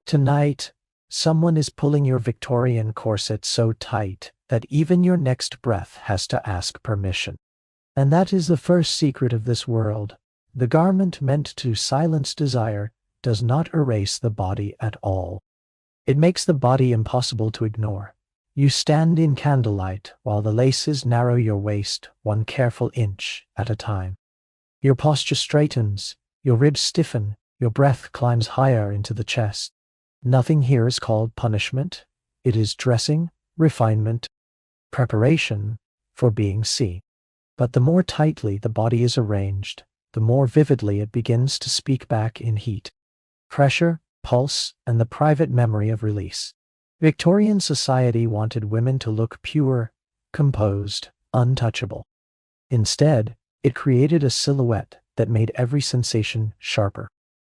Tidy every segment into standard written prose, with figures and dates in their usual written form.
Tonight, someone is pulling your Victorian corset so tight that even your next breath has to ask permission. And that is the first secret of this world. The garment meant to silence desire does not erase the body at all. It makes the body impossible to ignore. You stand in candlelight while the laces narrow your waist 1 careful inch at a time. Your posture straightens, your ribs stiffen, your breath climbs higher into the chest. Nothing here is called punishment. It is dressing, refinement, preparation for being seen. But the more tightly the body is arranged, the more vividly it begins to speak back in heat, pressure, pulse, and the private memory of release. Victorian society wanted women to look pure, composed, untouchable. Instead, it created a silhouette that made every sensation sharper.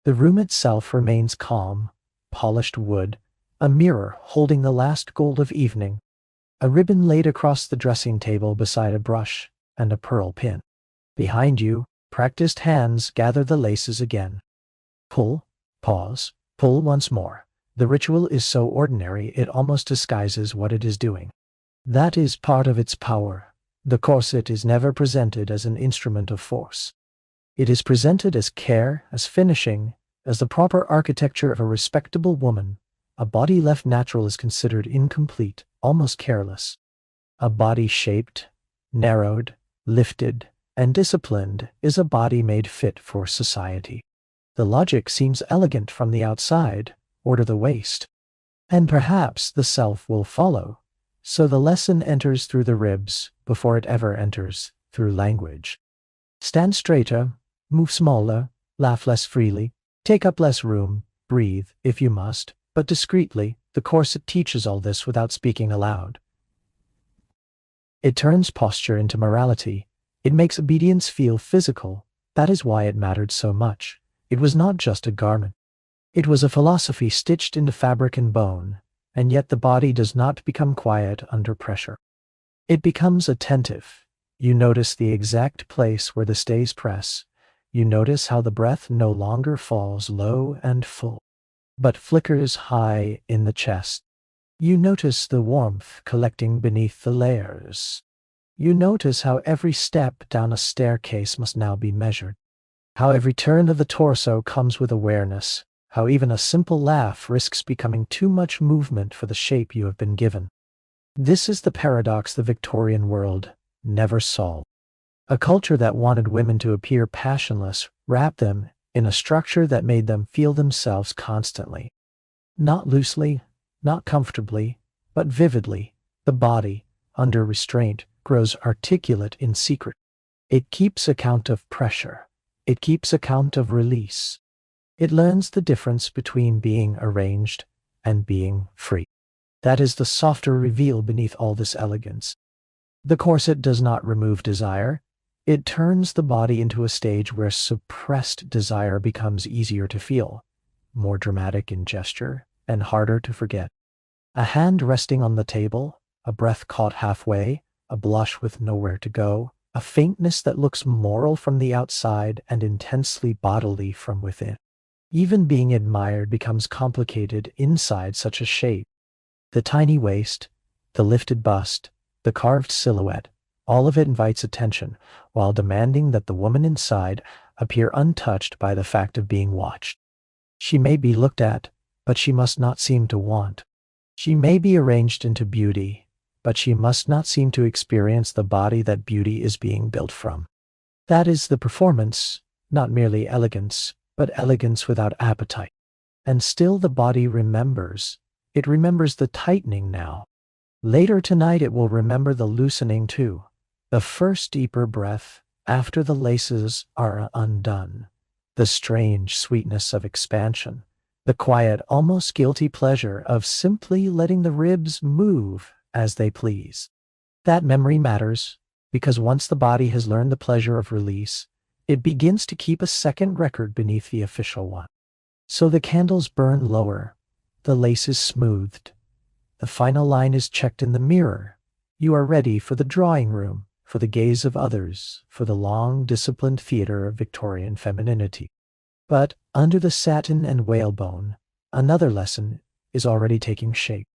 The room itself remains calm, polished wood, a mirror holding the last gold of evening, a ribbon laid across the dressing table beside a brush, and a pearl pin. Behind you, practiced hands gather the laces again. Pull, pause, pull once more. The ritual is so ordinary it almost disguises what it is doing. That is part of its power. The corset is never presented as an instrument of force. It is presented as care, as finishing, as the proper architecture of a respectable woman. A body left natural is considered incomplete, almost careless. A body shaped, narrowed, lifted, and disciplined is a body made fit for society. The logic seems elegant from the outside. Order the waist, and perhaps the self will follow. So the lesson enters through the ribs before it ever enters through language. Stand straighter, move smaller, laugh less freely, take up less room, breathe if you must, but discreetly. The corset teaches all this without speaking aloud. It turns posture into morality. It makes obedience feel physical. That is why it mattered so much. It was not just a garment. It was a philosophy stitched into fabric and bone, and yet the body does not become quiet under pressure. It becomes attentive. You notice the exact place where the stays press. You notice how the breath no longer falls low and full, but flickers high in the chest. You notice the warmth collecting beneath the layers. You notice how every step down a staircase must now be measured, how every turn of the torso comes with awareness, how even a simple laugh risks becoming too much movement for the shape you have been given. This is the paradox the Victorian world never solved. A culture that wanted women to appear passionless wrapped them in a structure that made them feel themselves constantly. Not loosely, not comfortably, but vividly. The body, under restraint, grows articulate in secret. It keeps account of pressure. It keeps account of release. It learns the difference between being arranged and being free. That is the softer reveal beneath all this elegance. The corset does not remove desire. It turns the body into a stage where suppressed desire becomes easier to feel, more dramatic in gesture, and harder to forget. A hand resting on the table, a breath caught halfway, a blush with nowhere to go, a faintness that looks moral from the outside and intensely bodily from within. Even being admired becomes complicated inside such a shape. The tiny waist, the lifted bust, the carved silhouette, all of it invites attention, while demanding that the woman inside appear untouched by the fact of being watched. She may be looked at, but she must not seem to want. She may be arranged into beauty, but she must not seem to experience the body that beauty is being built from. That is the performance, not merely elegance, but elegance without appetite. And still the body remembers. It remembers the tightening now. Later tonight it will remember the loosening too. The first deeper breath after the laces are undone. The strange sweetness of expansion. The quiet, almost guilty pleasure of simply letting the ribs move as they please. That memory matters, because once the body has learned the pleasure of release, it begins to keep a second record beneath the official one. So the candles burn lower, the lace is smoothed, the final line is checked in the mirror. You are ready for the drawing room, for the gaze of others, for the long, disciplined theater of Victorian femininity. But under the satin and whalebone, Another lesson is already taking shape.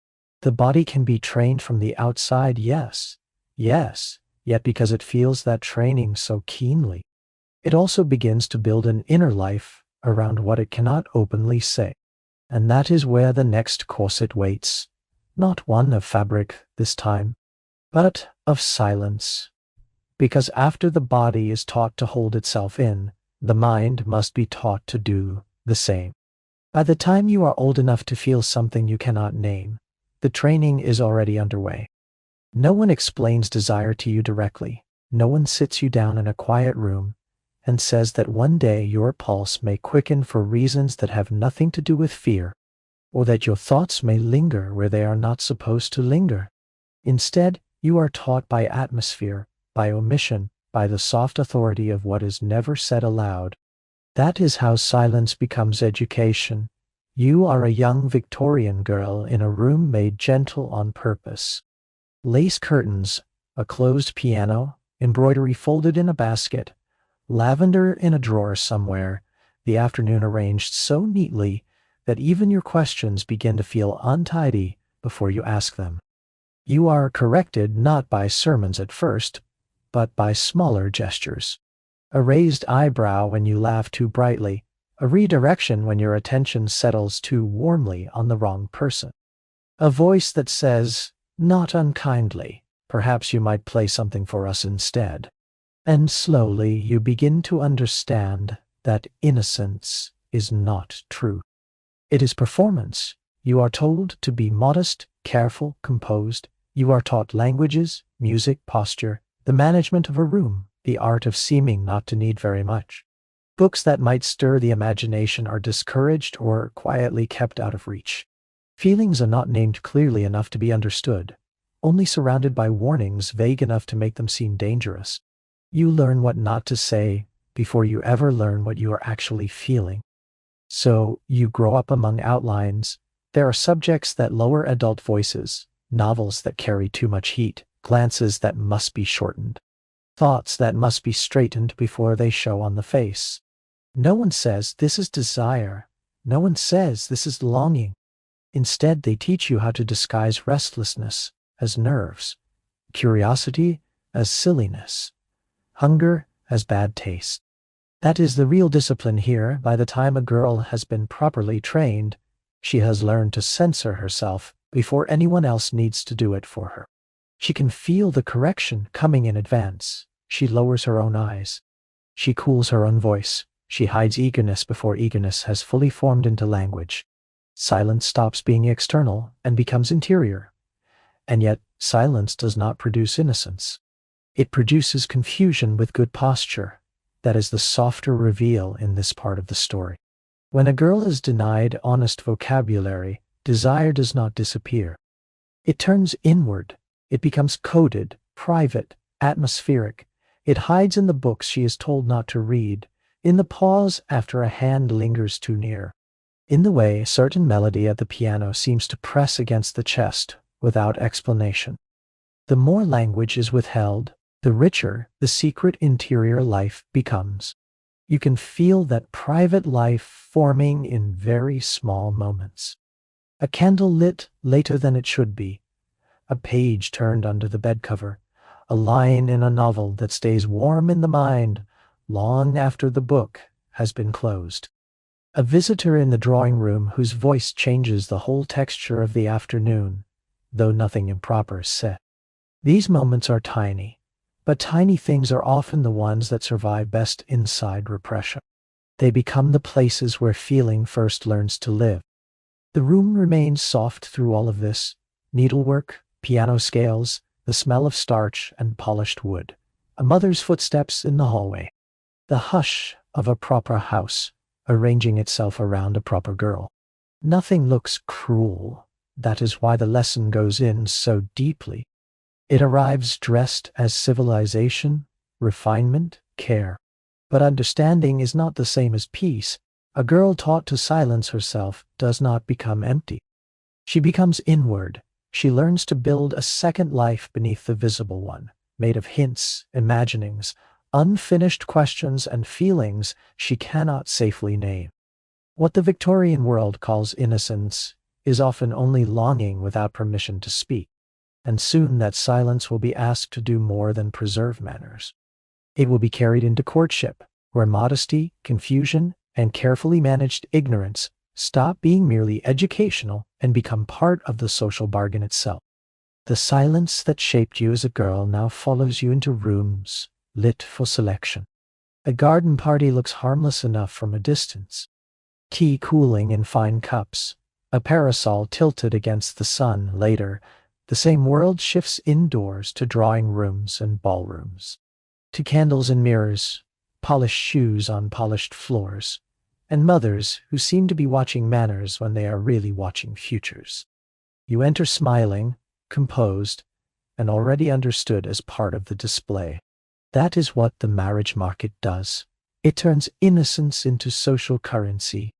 The body can be trained from the outside, yes, yet because it feels that training so keenly, it also begins to build an inner life around what it cannot openly say. And that is where the next corset waits, not one of fabric this time, but of silence. Because after the body is taught to hold itself in, the mind must be taught to do the same. By the time you are old enough to feel something you cannot name, the training is already underway. No one explains desire to you directly. No one sits you down in a quiet room and says that one day your pulse may quicken for reasons that have nothing to do with fear, or that your thoughts may linger where they are not supposed to linger. Instead, you are taught by atmosphere, by omission, by the soft authority of what is never said aloud. That is how silence becomes education. You are a young Victorian girl in a room made gentle on purpose. Lace curtains, a closed piano, embroidery folded in a basket, lavender in a drawer somewhere, the afternoon arranged so neatly that even your questions begin to feel untidy before you ask them. You are corrected not by sermons at first, but by smaller gestures. A raised eyebrow when you laugh too brightly, a redirection when your attention settles too warmly on the wrong person. A voice that says, not unkindly, perhaps you might play something for us instead. And slowly you begin to understand that innocence is not truth. It is performance. You are told to be modest, careful, composed. You are taught languages, music, posture, the management of a room, the art of seeming not to need very much. Books that might stir the imagination are discouraged or quietly kept out of reach. Feelings are not named clearly enough to be understood, only surrounded by warnings vague enough to make them seem dangerous. You learn what not to say before you ever learn what you are actually feeling. So you grow up among outlines. There are subjects that lower adult voices, novels that carry too much heat, glances that must be shortened, thoughts that must be straightened before they show on the face. No one says this is desire. No one says this is longing. Instead, they teach you how to disguise restlessness as nerves, curiosity as silliness, hunger as bad taste. That is the real discipline here. By the time a girl has been properly trained, she has learned to censor herself before anyone else needs to do it for her. She can feel the correction coming in advance. She lowers her own eyes. She cools her own voice. She hides eagerness before eagerness has fully formed into language. Silence stops being external and becomes interior. And yet, silence does not produce innocence. It produces confusion with good posture. That is the softer reveal in this part of the story. When a girl is denied honest vocabulary, desire does not disappear. It turns inward. It becomes coded, private, atmospheric. It hides in the books she is told not to read, in the pause after a hand lingers too near, in the way a certain melody at the piano seems to press against the chest without explanation. The more language is withheld, the richer the secret interior life becomes. You can feel that private life forming in very small moments. A candle lit later than it should be, a page turned under the bed cover, a line in a novel that stays warm in the mind long after the book has been closed. A visitor in the drawing room whose voice changes the whole texture of the afternoon, though nothing improper is said. These moments are tiny, but tiny things are often the ones that survive best inside repression. They become the places where feeling first learns to live. The room remains soft through all of this: needlework, piano scales, the smell of starch and polished wood, a mother's footsteps in the hallway, the hush of a proper house arranging itself around a proper girl. Nothing looks cruel. That is why the lesson goes in so deeply. It arrives dressed as civilization, refinement, care. But understanding is not the same as peace. A girl taught to silence herself does not become empty. She becomes inward. She learns to build a second life beneath the visible one, made of hints, imaginings, unfinished questions and feelings she cannot safely name. What the Victorian world calls innocence is often only longing without permission to speak, and soon that silence will be asked to do more than preserve manners. It will be carried into courtship, where modesty, confusion, and carefully managed ignorance stop being merely educational and become part of the social bargain itself. The silence that shaped you as a girl now follows you into rooms lit for selection. A garden party looks harmless enough from a distance. Tea cooling in fine cups, a parasol tilted against the sun. Later, the same world shifts indoors to drawing rooms and ballrooms, to candles and mirrors, polished shoes on polished floors, and mothers who seem to be watching manners when they are really watching futures. You enter smiling, composed, and already understood as part of the display. That is what the marriage market does. It turns innocence into social currency.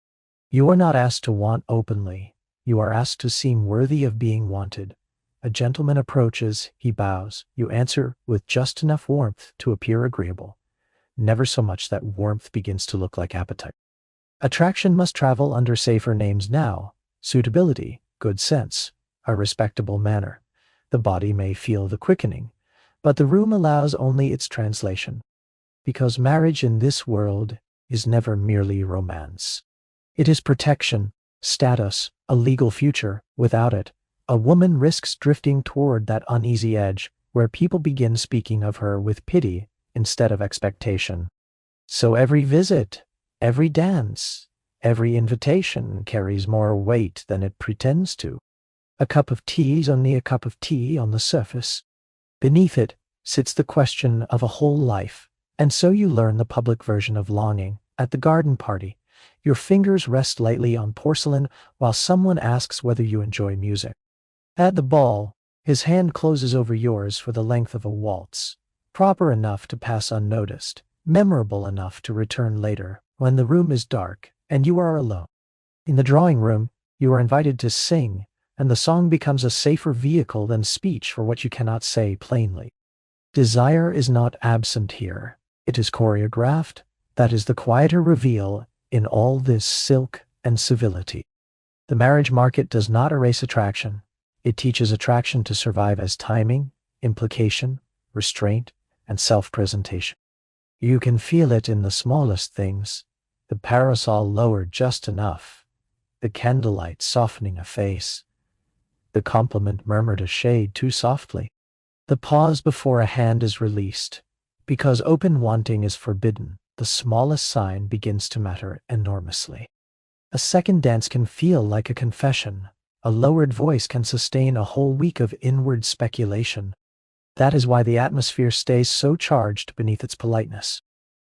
You are not asked to want openly. You are asked to seem worthy of being wanted. A gentleman approaches, he bows. You answer with just enough warmth to appear agreeable. Never so much that warmth begins to look like appetite. Attraction must travel under safer names now. Suitability, good sense, a respectable manner. The body may feel the quickening, but the room allows only its translation. Because marriage in this world is never merely romance. It is protection, status, a legal future. Without it, a woman risks drifting toward that uneasy edge where people begin speaking of her with pity instead of expectation. So every visit, every dance, every invitation carries more weight than it pretends to. A cup of tea is only a cup of tea on the surface. Beneath it sits the question of a whole life, and so you learn the public version of longing. At the garden party, your fingers rest lightly on porcelain while someone asks whether you enjoy music. At the ball, his hand closes over yours for the length of a waltz, proper enough to pass unnoticed, memorable enough to return later, when the room is dark and you are alone. In the drawing room, you are invited to sing, and the song becomes a safer vehicle than speech for what you cannot say plainly. Desire is not absent here. It is choreographed. That is the quieter reveal in all this silk and civility. The marriage market does not erase attraction. It teaches attraction to survive as timing, implication, restraint, and self-presentation. You can feel it in the smallest things, the parasol lowered just enough, the candlelight softening a face, the compliment murmured a shade too softly, the pause before a hand is released. Because open wanting is forbidden, the smallest sign begins to matter enormously. A second dance can feel like a confession. A lowered voice can sustain a whole week of inward speculation. That is why the atmosphere stays so charged beneath its politeness.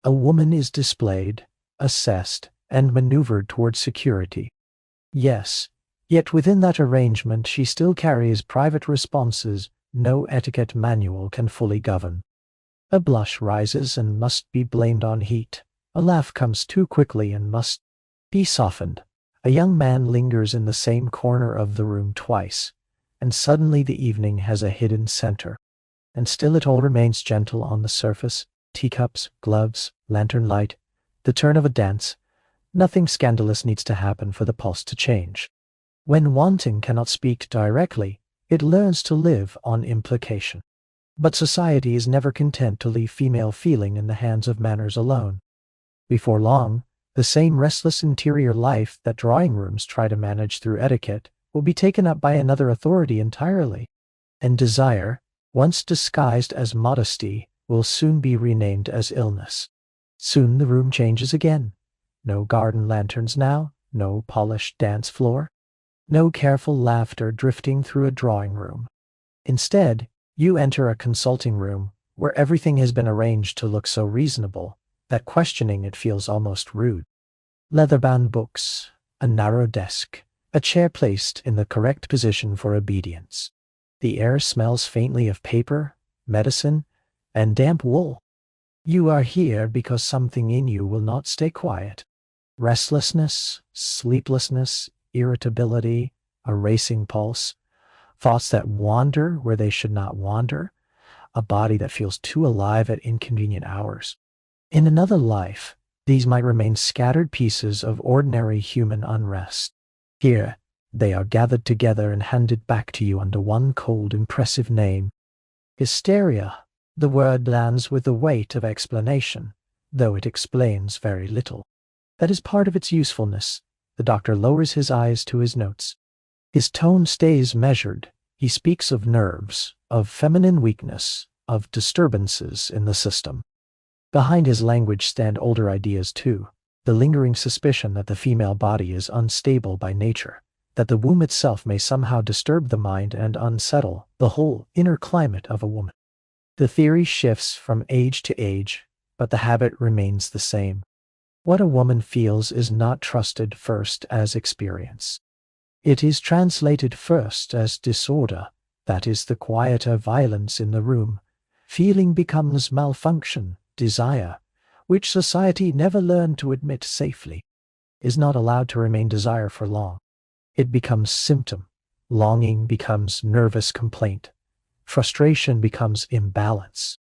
A woman is displayed, assessed, and maneuvered toward security. Yes, yet within that arrangement she still carries private responses no etiquette manual can fully govern. A blush rises and must be blamed on heat. A laugh comes too quickly and must be softened. A young man lingers in the same corner of the room twice, and suddenly the evening has a hidden center. And still it all remains gentle on the surface. Teacups, gloves, lantern light, the turn of a dance. Nothing scandalous needs to happen for the pulse to change. When wanting cannot speak directly, it learns to live on implication. But society is never content to leave female feeling in the hands of manners alone. Before long, the same restless interior life that drawing rooms try to manage through etiquette will be taken up by another authority entirely. And desire, once disguised as modesty, will soon be renamed as illness. Soon the room changes again. No garden lanterns now, no polished dance floor, no careful laughter drifting through a drawing room. Instead, you enter a consulting room where everything has been arranged to look so reasonable that questioning it feels almost rude. Leather-bound books, a narrow desk, a chair placed in the correct position for obedience. The air smells faintly of paper, medicine, and damp wool. You are here because something in you will not stay quiet. Restlessness, sleeplessness, irritability, a racing pulse, thoughts that wander where they should not wander, a body that feels too alive at inconvenient hours. In another life, These might remain scattered pieces of ordinary human unrest. Here, they are gathered together and handed back to you under one cold, impressive name. Hysteria. The word lands with the weight of explanation, though it explains very little. That is part of its usefulness. The doctor lowers his eyes to his notes. His tone stays measured. He speaks of nerves, of feminine weakness, of disturbances in the system. Behind his language stand older ideas too, the lingering suspicion that the female body is unstable by nature, that the womb itself may somehow disturb the mind and unsettle the whole inner climate of a woman. The theory shifts from age to age, but the habit remains the same. What a woman feels is not trusted first as experience. It is translated first as disorder, that is the quieter violence in the room. Feeling becomes malfunction, desire, which society never learned to admit safely, is not allowed to remain desire for long. It becomes symptom. Longing becomes nervous complaint. Frustration becomes imbalance.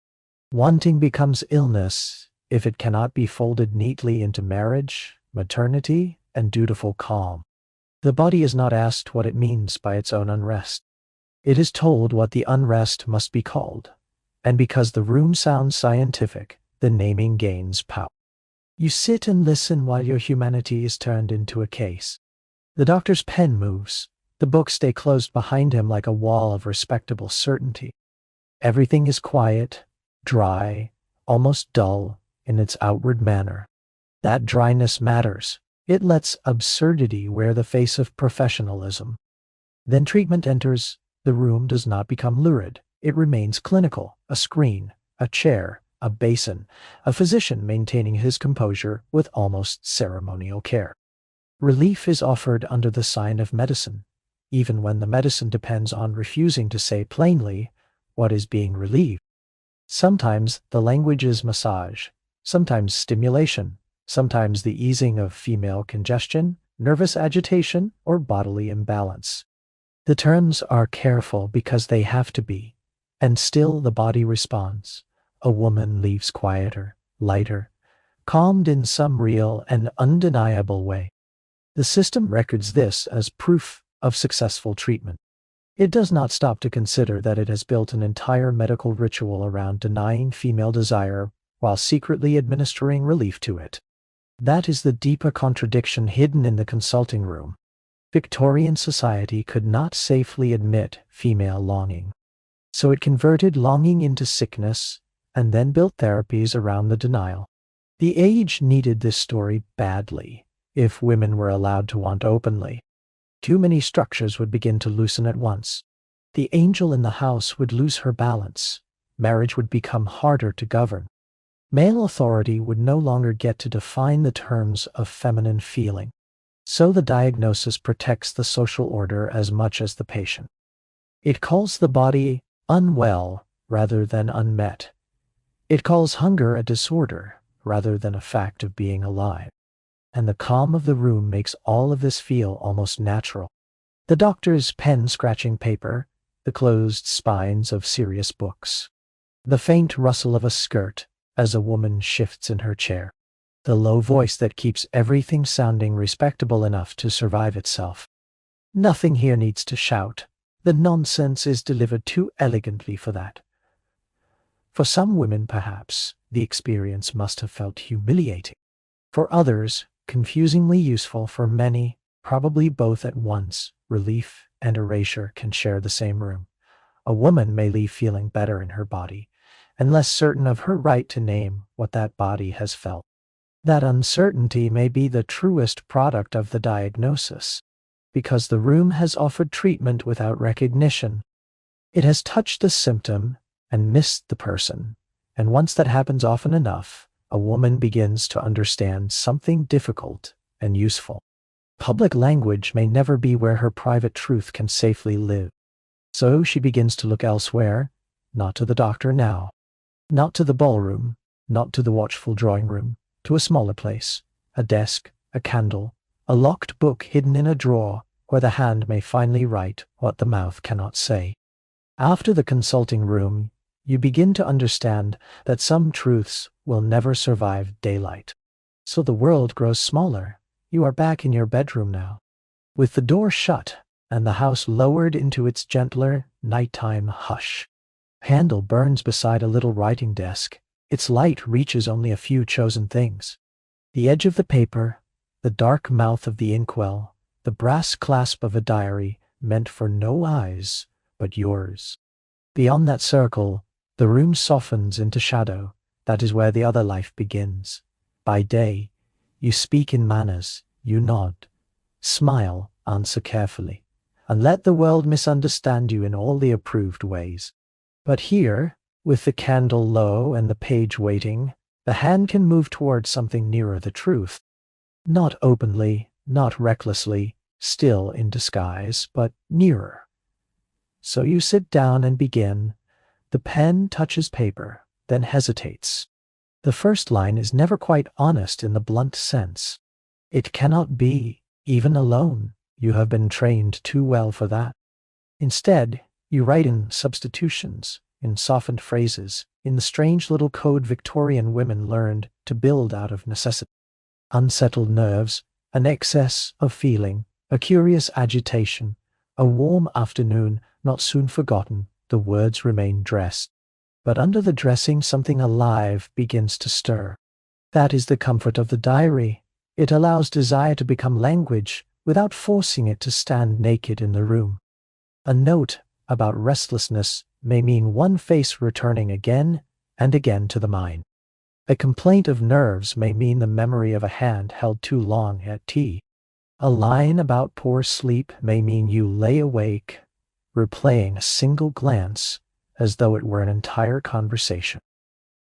Wanting becomes illness if it cannot be folded neatly into marriage, maternity, and dutiful calm. The body is not asked what it means by its own unrest. It is told what the unrest must be called, and because the room sounds scientific, the naming gains power. You sit and listen while your humanity is turned into a case. The doctor's pen moves. The books stay closed behind him like a wall of respectable certainty. Everything is quiet, dry, almost dull in its outward manner. That dryness matters. It lets absurdity wear the face of professionalism. Then treatment enters. The room does not become lurid. It remains clinical. A screen, a chair, a basin, a physician maintaining his composure with almost ceremonial care. Relief is offered under the sign of medicine, even when the medicine depends on refusing to say plainly what is being relieved. Sometimes the language is massage, sometimes stimulation, sometimes the easing of female congestion, nervous agitation, or bodily imbalance. The terms are careful because they have to be, and still the body responds. A woman leaves quieter, lighter, calmed in some real and undeniable way. The system records this as proof of successful treatment. It does not stop to consider that it has built an entire medical ritual around denying female desire while secretly administering relief to it. That is the deeper contradiction hidden in the consulting room. Victorian society could not safely admit female longing, so it converted longing into sickness and then built therapies around the denial. The age needed this story badly. If women were allowed to want openly, too many structures would begin to loosen at once. The angel in the house would lose her balance. Marriage would become harder to govern. Male authority would no longer get to define the terms of feminine feeling. So the diagnosis protects the social order as much as the patient. It calls the body unwell rather than unmet. It calls hunger a disorder rather than a fact of being alive. And the calm of the room makes all of this feel almost natural. The doctor's pen scratching paper, the closed spines of serious books, the faint rustle of a skirt as a woman shifts in her chair, the low voice that keeps everything sounding respectable enough to survive itself. Nothing here needs to shout. The nonsense is delivered too elegantly for that. For some women, perhaps, the experience must have felt humiliating. For others, confusingly useful. For many, probably both at once. Relief and erasure can share the same room. A woman may leave feeling better in her body, and less certain of her right to name what that body has felt. That uncertainty may be the truest product of the diagnosis, because the room has offered treatment without recognition. It has touched the symptom and missed the person, and once that happens often enough, a woman begins to understand something difficult and useful. Public language may never be where her private truth can safely live. So she begins to look elsewhere, not to the doctor now, not to the ballroom, not to the watchful drawing room, to a smaller place, a desk, a candle, a locked book hidden in a drawer where the hand may finally write what the mouth cannot say. After the consulting room, you begin to understand that some truths will never survive daylight. So the world grows smaller. You are back in your bedroom now, with the door shut and the house lowered into its gentler nighttime hush. Candle burns beside a little writing desk. Its light reaches only a few chosen things. The edge of the paper, the dark mouth of the inkwell, the brass clasp of a diary meant for no eyes but yours. Beyond that circle, the room softens into shadow. That is where the other life begins. By day, you speak in manners, you nod, smile, answer carefully, and let the world misunderstand you in all the approved ways. But here, with the candle low and the page waiting, the hand can move towards something nearer the truth. Not openly, not recklessly, still in disguise, but nearer. So you sit down and begin. The pen touches paper, then hesitates. The first line is never quite honest in the blunt sense. It cannot be, even alone. You have been trained too well for that. Instead, you write in substitutions, in softened phrases, in the strange little code Victorian women learned to build out of necessity. Unsettled nerves, an excess of feeling, a curious agitation, a warm afternoon not soon forgotten, the words remain dressed. But under the dressing something alive begins to stir. That is the comfort of the diary. It allows desire to become language without forcing it to stand naked in the room. A note about restlessness may mean one face returning again and again to the mind. A complaint of nerves may mean the memory of a hand held too long at tea. A line about poor sleep may mean you lay awake, replaying a single glance as though it were an entire conversation.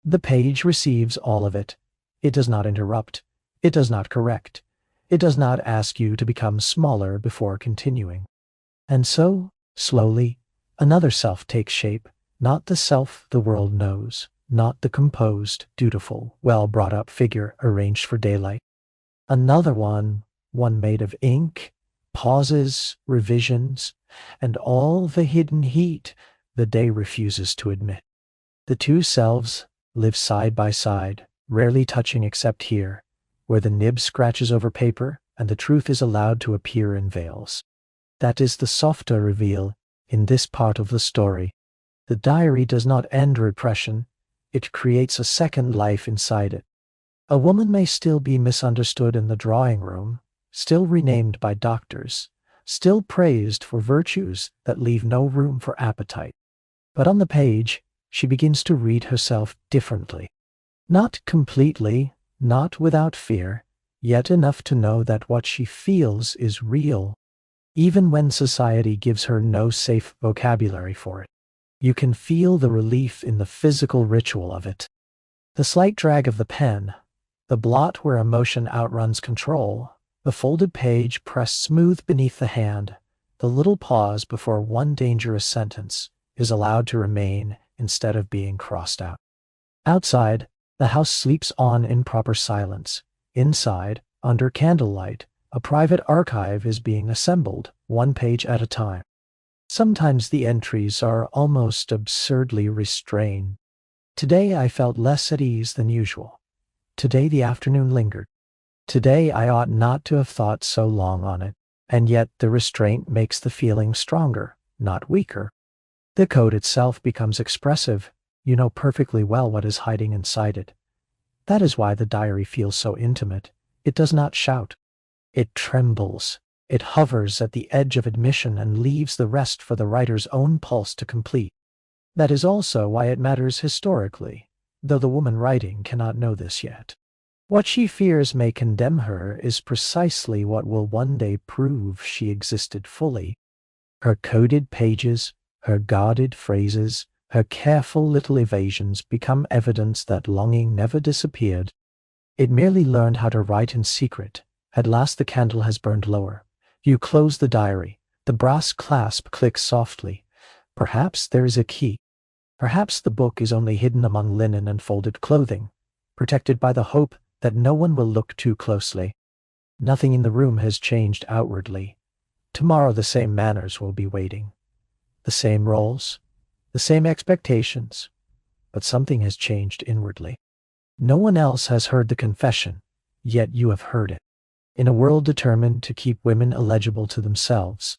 The page receives all of it. It does not interrupt. It does not correct. It does not ask you to become smaller before continuing. And so, slowly, another self takes shape, not the self the world knows, not the composed, dutiful, well-brought-up figure arranged for daylight. Another one made of ink, pauses, revisions, and all the hidden heat the day refuses to admit. The two selves live side by side, rarely touching except here, where the nib scratches over paper and the truth is allowed to appear in veils. That is the softer reveal in this part of the story. The diary does not end repression, it creates a second life inside it. A woman may still be misunderstood in the drawing room, still renamed by doctors, still praised for virtues that leave no room for appetite. But on the page, she begins to read herself differently. Not completely, not without fear, yet enough to know that what she feels is real, even when society gives her no safe vocabulary for it. You can feel the relief in the physical ritual of it. The slight drag of the pen, the blot where emotion outruns control, the folded page pressed smooth beneath the hand, the little pause before one dangerous sentence is allowed to remain instead of being crossed out. Outside, the house sleeps on in proper silence. Inside, under candlelight, a private archive is being assembled, one page at a time. Sometimes the entries are almost absurdly restrained. Today I felt less at ease than usual. Today the afternoon lingered. Today I ought not to have thought so long on it, and yet the restraint makes the feeling stronger, not weaker. The code itself becomes expressive. You know perfectly well what is hiding inside it. That is why the diary feels so intimate. It does not shout. It trembles. It hovers at the edge of admission and leaves the rest for the writer's own pulse to complete. That is also why it matters historically, though the woman writing cannot know this yet. What she fears may condemn her is precisely what will one day prove she existed fully. Her coded pages, her guarded phrases, her careful little evasions become evidence that longing never disappeared. It merely learned how to write in secret. At last the candle has burned lower. You close the diary. The brass clasp clicks softly. Perhaps there is a key. Perhaps the book is only hidden among linen and folded clothing, protected by the hope that no one will look too closely. Nothing in the room has changed outwardly. Tomorrow the same manners will be waiting. The same roles, the same expectations, but something has changed inwardly. No one else has heard the confession. yet you have heard it. In a world determined to keep women illegible to themselves,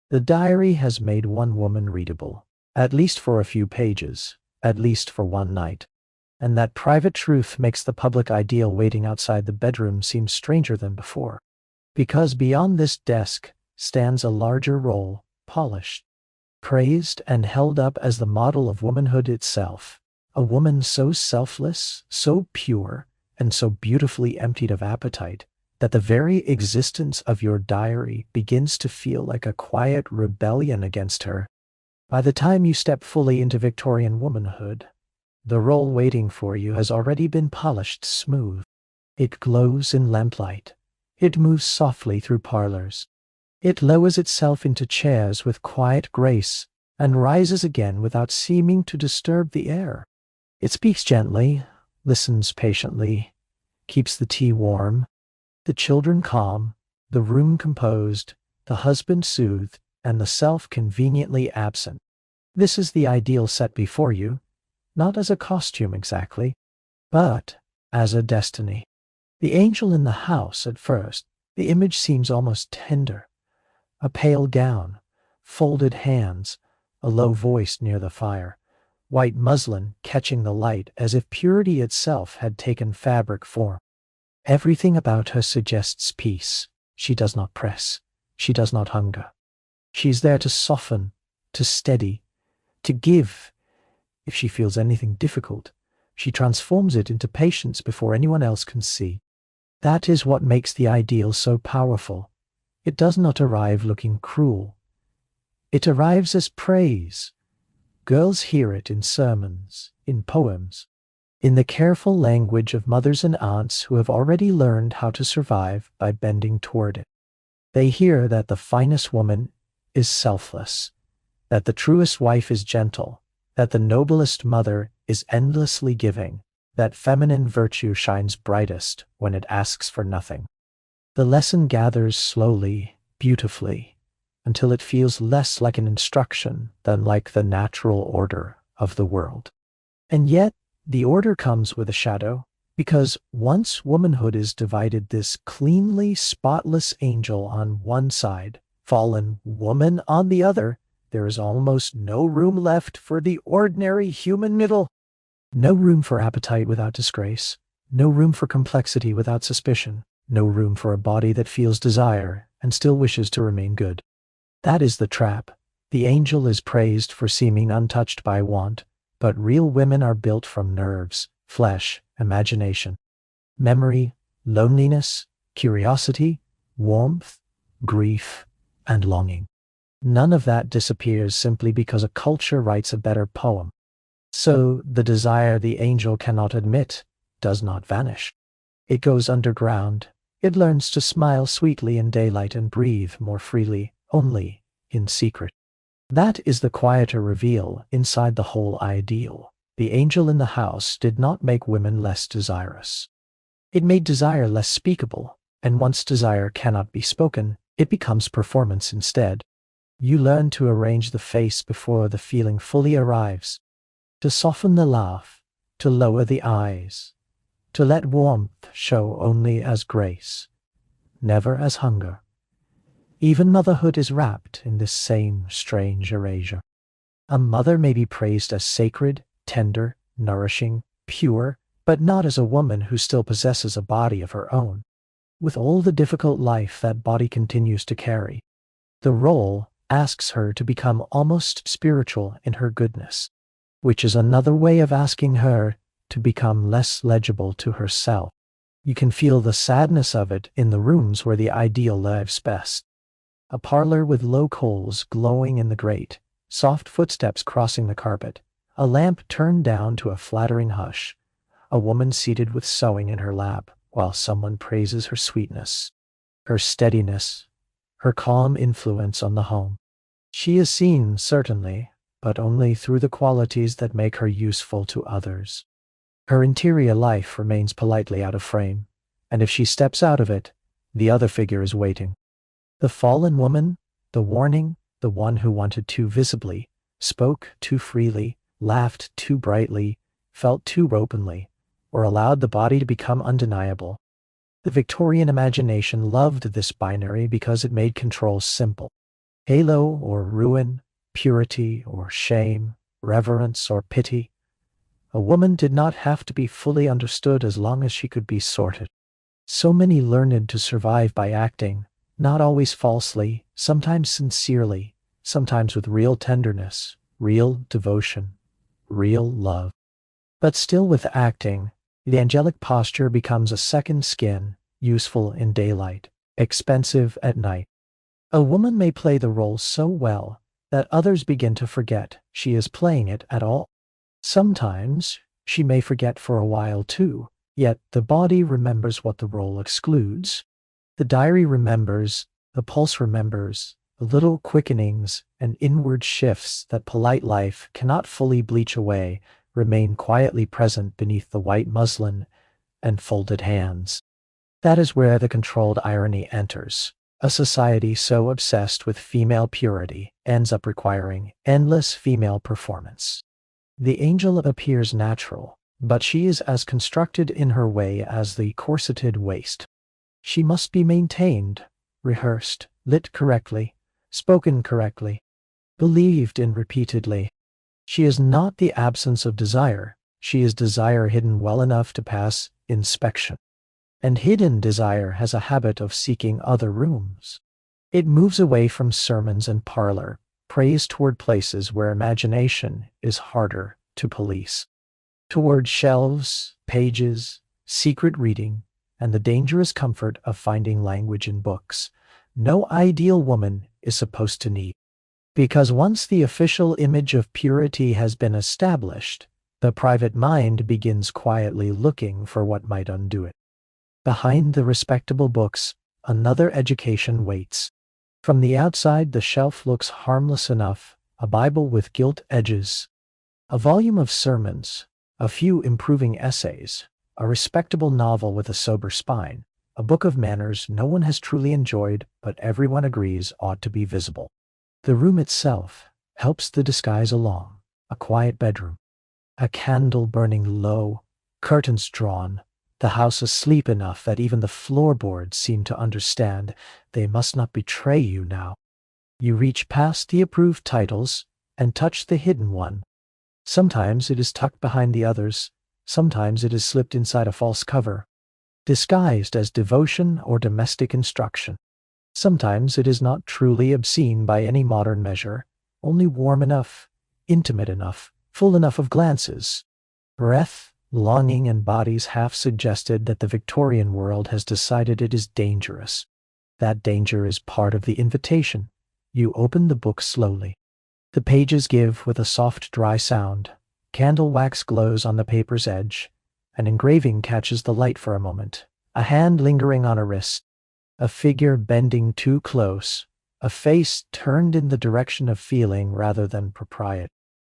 the diary has made one woman readable, at least for a few pages, at least for one night. And that private truth makes the public ideal waiting outside the bedroom seem stranger than before. Because beyond this desk stands a larger role, polished, praised, and held up as the model of womanhood itself. A woman so selfless, so pure, and so beautifully emptied of appetite, that the very existence of your diary begins to feel like a quiet rebellion against her. By the time you step fully into Victorian womanhood, the role waiting for you has already been polished smooth. It glows in lamplight. It moves softly through parlors. It lowers itself into chairs with quiet grace and rises again without seeming to disturb the air. It speaks gently, listens patiently, keeps the tea warm, the children calm, the room composed, the husband soothed, and the self conveniently absent. This is the ideal set before you, not as a costume exactly, but as a destiny. The angel in the house, at first, the image seems almost tender. A pale gown, folded hands, a low voice near the fire, white muslin catching the light as if purity itself had taken fabric form. Everything about her suggests peace. She does not press. She does not hunger. She is there to soften, to steady, to give. If she feels anything difficult, she transforms it into patience before anyone else can see. That is what makes the ideal so powerful. It does not arrive looking cruel. It arrives as praise. Girls hear it in sermons, in poems, in the careful language of mothers and aunts who have already learned how to survive by bending toward it. They hear that the finest woman is selfless, that the truest wife is gentle, that the noblest mother is endlessly giving, that feminine virtue shines brightest when it asks for nothing. The lesson gathers slowly, beautifully, until it feels less like an instruction than like the natural order of the world. And yet, the order comes with a shadow, because once womanhood is divided, this cleanly, spotless angel on one side, fallen woman on the other, there is almost no room left for the ordinary human middle. No room for appetite without disgrace, no room for complexity without suspicion, no room for a body that feels desire and still wishes to remain good. That is the trap. The angel is praised for seeming untouched by want, but real women are built from nerves, flesh, imagination, memory, loneliness, curiosity, warmth, grief, and longing. None of that disappears simply because a culture writes a better poem. So the desire the angel cannot admit does not vanish. It goes underground. It learns to smile sweetly in daylight and breathe more freely, only in secret. That is the quieter reveal inside the whole ideal. The angel in the house did not make women less desirous. It made desire less speakable, and once desire cannot be spoken, it becomes performance instead. You learn to arrange the face before the feeling fully arrives, to soften the laugh, to lower the eyes, to let warmth show only as grace, never as hunger. Even motherhood is wrapped in this same strange erasure. A mother may be praised as sacred, tender, nourishing, pure, but not as a woman who still possesses a body of her own, with all the difficult life that body continues to carry. The role asks her to become almost spiritual in her goodness, which is another way of asking her to become less legible to herself. You can feel the sadness of it in the rooms where the ideal lives best. A parlor with low coals glowing in the grate, soft footsteps crossing the carpet, a lamp turned down to a flattering hush, a woman seated with sewing in her lap while someone praises her sweetness, her steadiness, her calm influence on the home. She is seen, certainly, but only through the qualities that make her useful to others. Her interior life remains politely out of frame, and if she steps out of it, the other figure is waiting. The fallen woman, the warning, the one who wanted too visibly, spoke too freely, laughed too brightly, felt too openly, or allowed the body to become undeniable. The Victorian imagination loved this binary because it made control simple. Halo or ruin, purity or shame, reverence or pity. A woman did not have to be fully understood as long as she could be sorted. So many learned to survive by acting, not always falsely, sometimes sincerely, sometimes with real tenderness, real devotion, real love. But still with acting, the angelic posture becomes a second skin, useful in daylight, expensive at night. A woman may play the role so well that others begin to forget she is playing it at all. Sometimes she may forget for a while too, yet the body remembers what the role excludes. The diary remembers, the pulse remembers, the little quickenings and inward shifts that polite life cannot fully bleach away remain quietly present beneath the white muslin and folded hands. That is where the controlled irony enters. A society so obsessed with female purity ends up requiring endless female performance. The angel appears natural, but she is as constructed in her way as the corseted waist. She must be maintained, rehearsed, lit correctly, spoken correctly, believed in repeatedly. She is not the absence of desire, she is desire hidden well enough to pass inspection. And hidden desire has a habit of seeking other rooms. It moves away from sermons and parlor, prays toward places where imagination is harder to police. Toward shelves, pages, secret reading, and the dangerous comfort of finding language in books no ideal woman is supposed to need. Because once the official image of purity has been established, the private mind begins quietly looking for what might undo it. Behind the respectable books, another education waits. From the outside, the shelf looks harmless enough, a Bible with gilt edges, a volume of sermons, a few improving essays, a respectable novel with a sober spine, a book of manners no one has truly enjoyed but everyone agrees ought to be visible. The room itself helps the disguise along, a quiet bedroom, a candle burning low, curtains drawn, the house asleep enough that even the floorboards seem to understand they must not betray you now. You reach past the approved titles and touch the hidden one. Sometimes it is tucked behind the others, sometimes it is slipped inside a false cover, disguised as devotion or domestic instruction. Sometimes it is not truly obscene by any modern measure, only warm enough, intimate enough, full enough of glances, breath, longing, and bodies half suggested that the Victorian world has decided it is dangerous. That danger is part of the invitation. You open the book slowly. The pages give with a soft, dry sound. Candle wax glows on the paper's edge. An engraving catches the light for a moment. A hand lingering on a wrist. A figure bending too close. A face turned in the direction of feeling rather than propriety.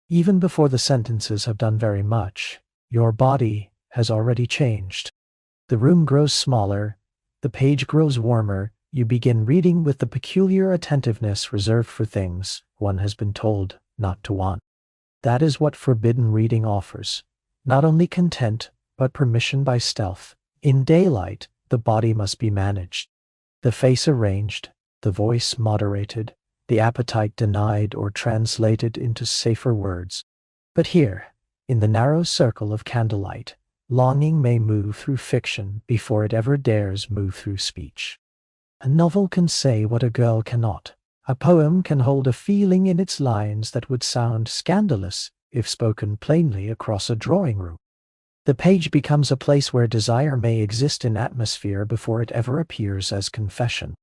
Even before the sentences have done very much, your body has already changed. The room grows smaller. The page grows warmer. You begin reading with the peculiar attentiveness reserved for things one has been told not to want. That is what forbidden reading offers. Not only content, but permission by stealth. In daylight, the body must be managed. The face arranged, the voice moderated, the appetite denied or translated into safer words. But here, in the narrow circle of candlelight, longing may move through fiction before it ever dares move through speech. A novel can say what a girl cannot. A poem can hold a feeling in its lines that would sound scandalous if spoken plainly across a drawing room. The page becomes a place where desire may exist in atmosphere before it ever appears as confession.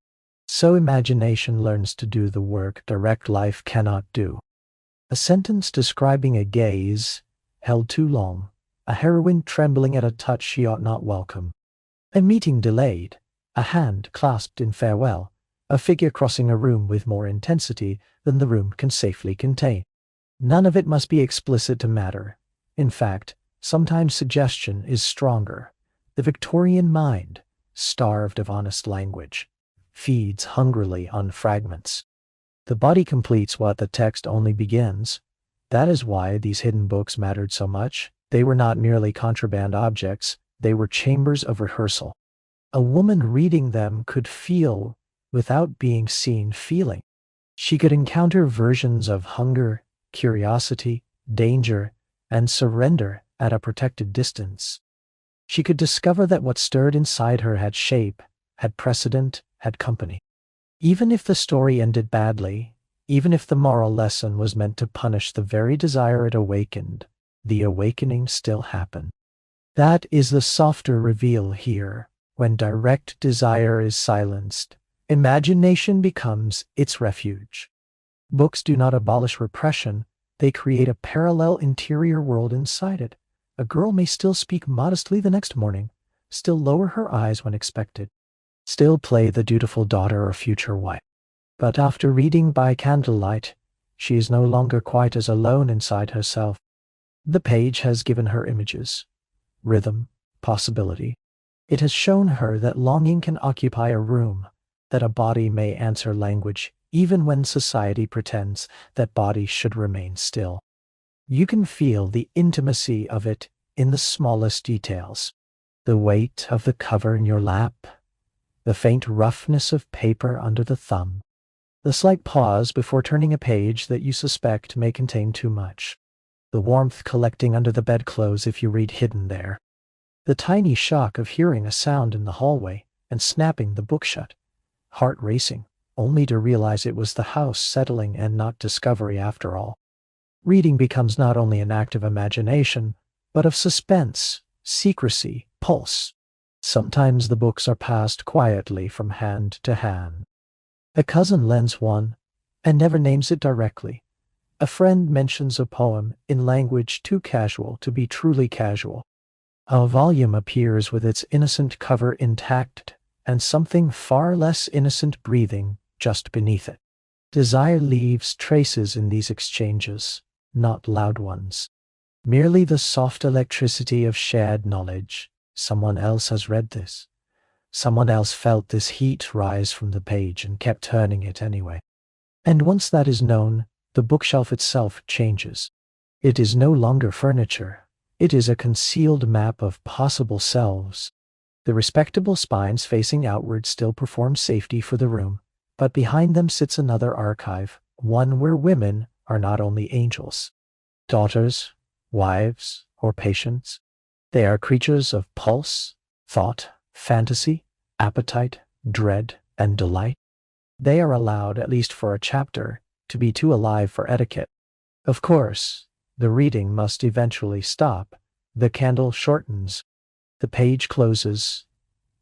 So imagination learns to do the work direct life cannot do. A sentence describing a gaze held too long, a heroine trembling at a touch she ought not welcome, a meeting delayed, a hand clasped in farewell, a figure crossing a room with more intensity than the room can safely contain. None of it must be explicit to matter. In fact, sometimes suggestion is stronger. The Victorian mind, starved of honest language, feeds hungrily on fragments. The body completes what the text only begins. That is why these hidden books mattered so much. They were not merely contraband objects, they were chambers of rehearsal. A woman reading them could feel without being seen feeling. She could encounter versions of hunger, curiosity, danger, and surrender at a protected distance. She could discover that what stirred inside her had shape, had precedent, had company. Even if the story ended badly, even if the moral lesson was meant to punish the very desire it awakened, the awakening still happened. That is the softer reveal here. When direct desire is silenced, imagination becomes its refuge. Books do not abolish repression, they create a parallel interior world inside it. A girl may still speak modestly the next morning, still lower her eyes when expected, still play the dutiful daughter or future wife. But after reading by candlelight, she is no longer quite as alone inside herself. The page has given her images, rhythm, possibility. It has shown her that longing can occupy a room, that a body may answer language, even when society pretends that bodies should remain still. You can feel the intimacy of it in the smallest details. The weight of the cover in your lap, the faint roughness of paper under the thumb, the slight pause before turning a page that you suspect may contain too much, the warmth collecting under the bedclothes if you read hidden there, the tiny shock of hearing a sound in the hallway and snapping the book shut, heart racing, only to realize it was the house settling and not discovery after all. Reading becomes not only an act of imagination, but of suspense, secrecy, pulse. Sometimes the books are passed quietly from hand to hand. A cousin lends one and never names it directly. A friend mentions a poem in language too casual to be truly casual. A volume appears with its innocent cover intact and something far less innocent breathing just beneath it. Desire leaves traces in these exchanges, not loud ones. Merely the soft electricity of shared knowledge. Someone else has read this. Someone else felt this heat rise from the page and kept turning it anyway. And once that is known, the bookshelf itself changes. It is no longer furniture. It is a concealed map of possible selves. The respectable spines facing outward still perform safety for the room, but behind them sits another archive, one where women are not only angels, daughters, wives, or patients. They are creatures of pulse, thought, fantasy, appetite, dread, and delight. They are allowed, at least for a chapter, to be too alive for etiquette. Of course, the reading must eventually stop. The candle shortens. The page closes.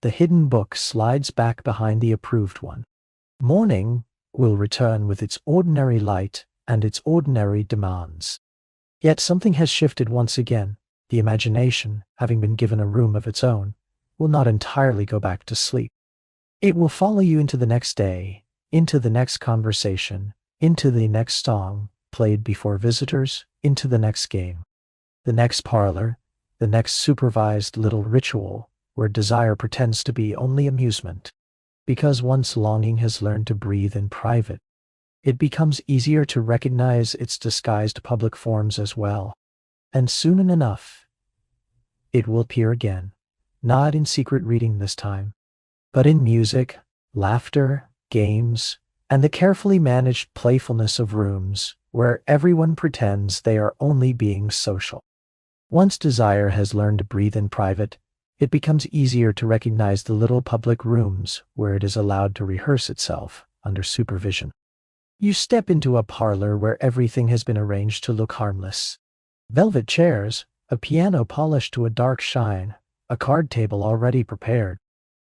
The hidden book slides back behind the approved one. Morning will return with its ordinary light and its ordinary demands. Yet something has shifted once again. The imagination, having been given a room of its own, will not entirely go back to sleep. It will follow you into the next day, into the next conversation, into the next song played before visitors, into the next game, the next parlor, the next supervised little ritual where desire pretends to be only amusement. Because once longing has learned to breathe in private, it becomes easier to recognize its disguised public forms as well. And soon enough, it will appear again, not in secret reading this time, but in music, laughter, games, and the carefully managed playfulness of rooms where everyone pretends they are only being social. Once desire has learned to breathe in private, it becomes easier to recognize the little public rooms where it is allowed to rehearse itself under supervision. You step into a parlor where everything has been arranged to look harmless. Velvet chairs, a piano polished to a dark shine, a card table already prepared,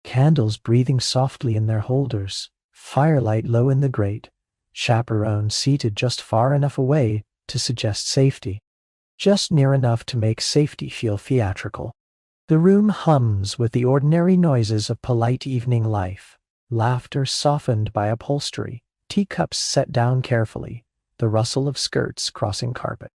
candles breathing softly in their holders, firelight low in the grate, chaperones seated just far enough away to suggest safety, just near enough to make safety feel theatrical. The room hums with the ordinary noises of polite evening life, laughter softened by upholstery, teacups set down carefully, the rustle of skirts crossing carpet.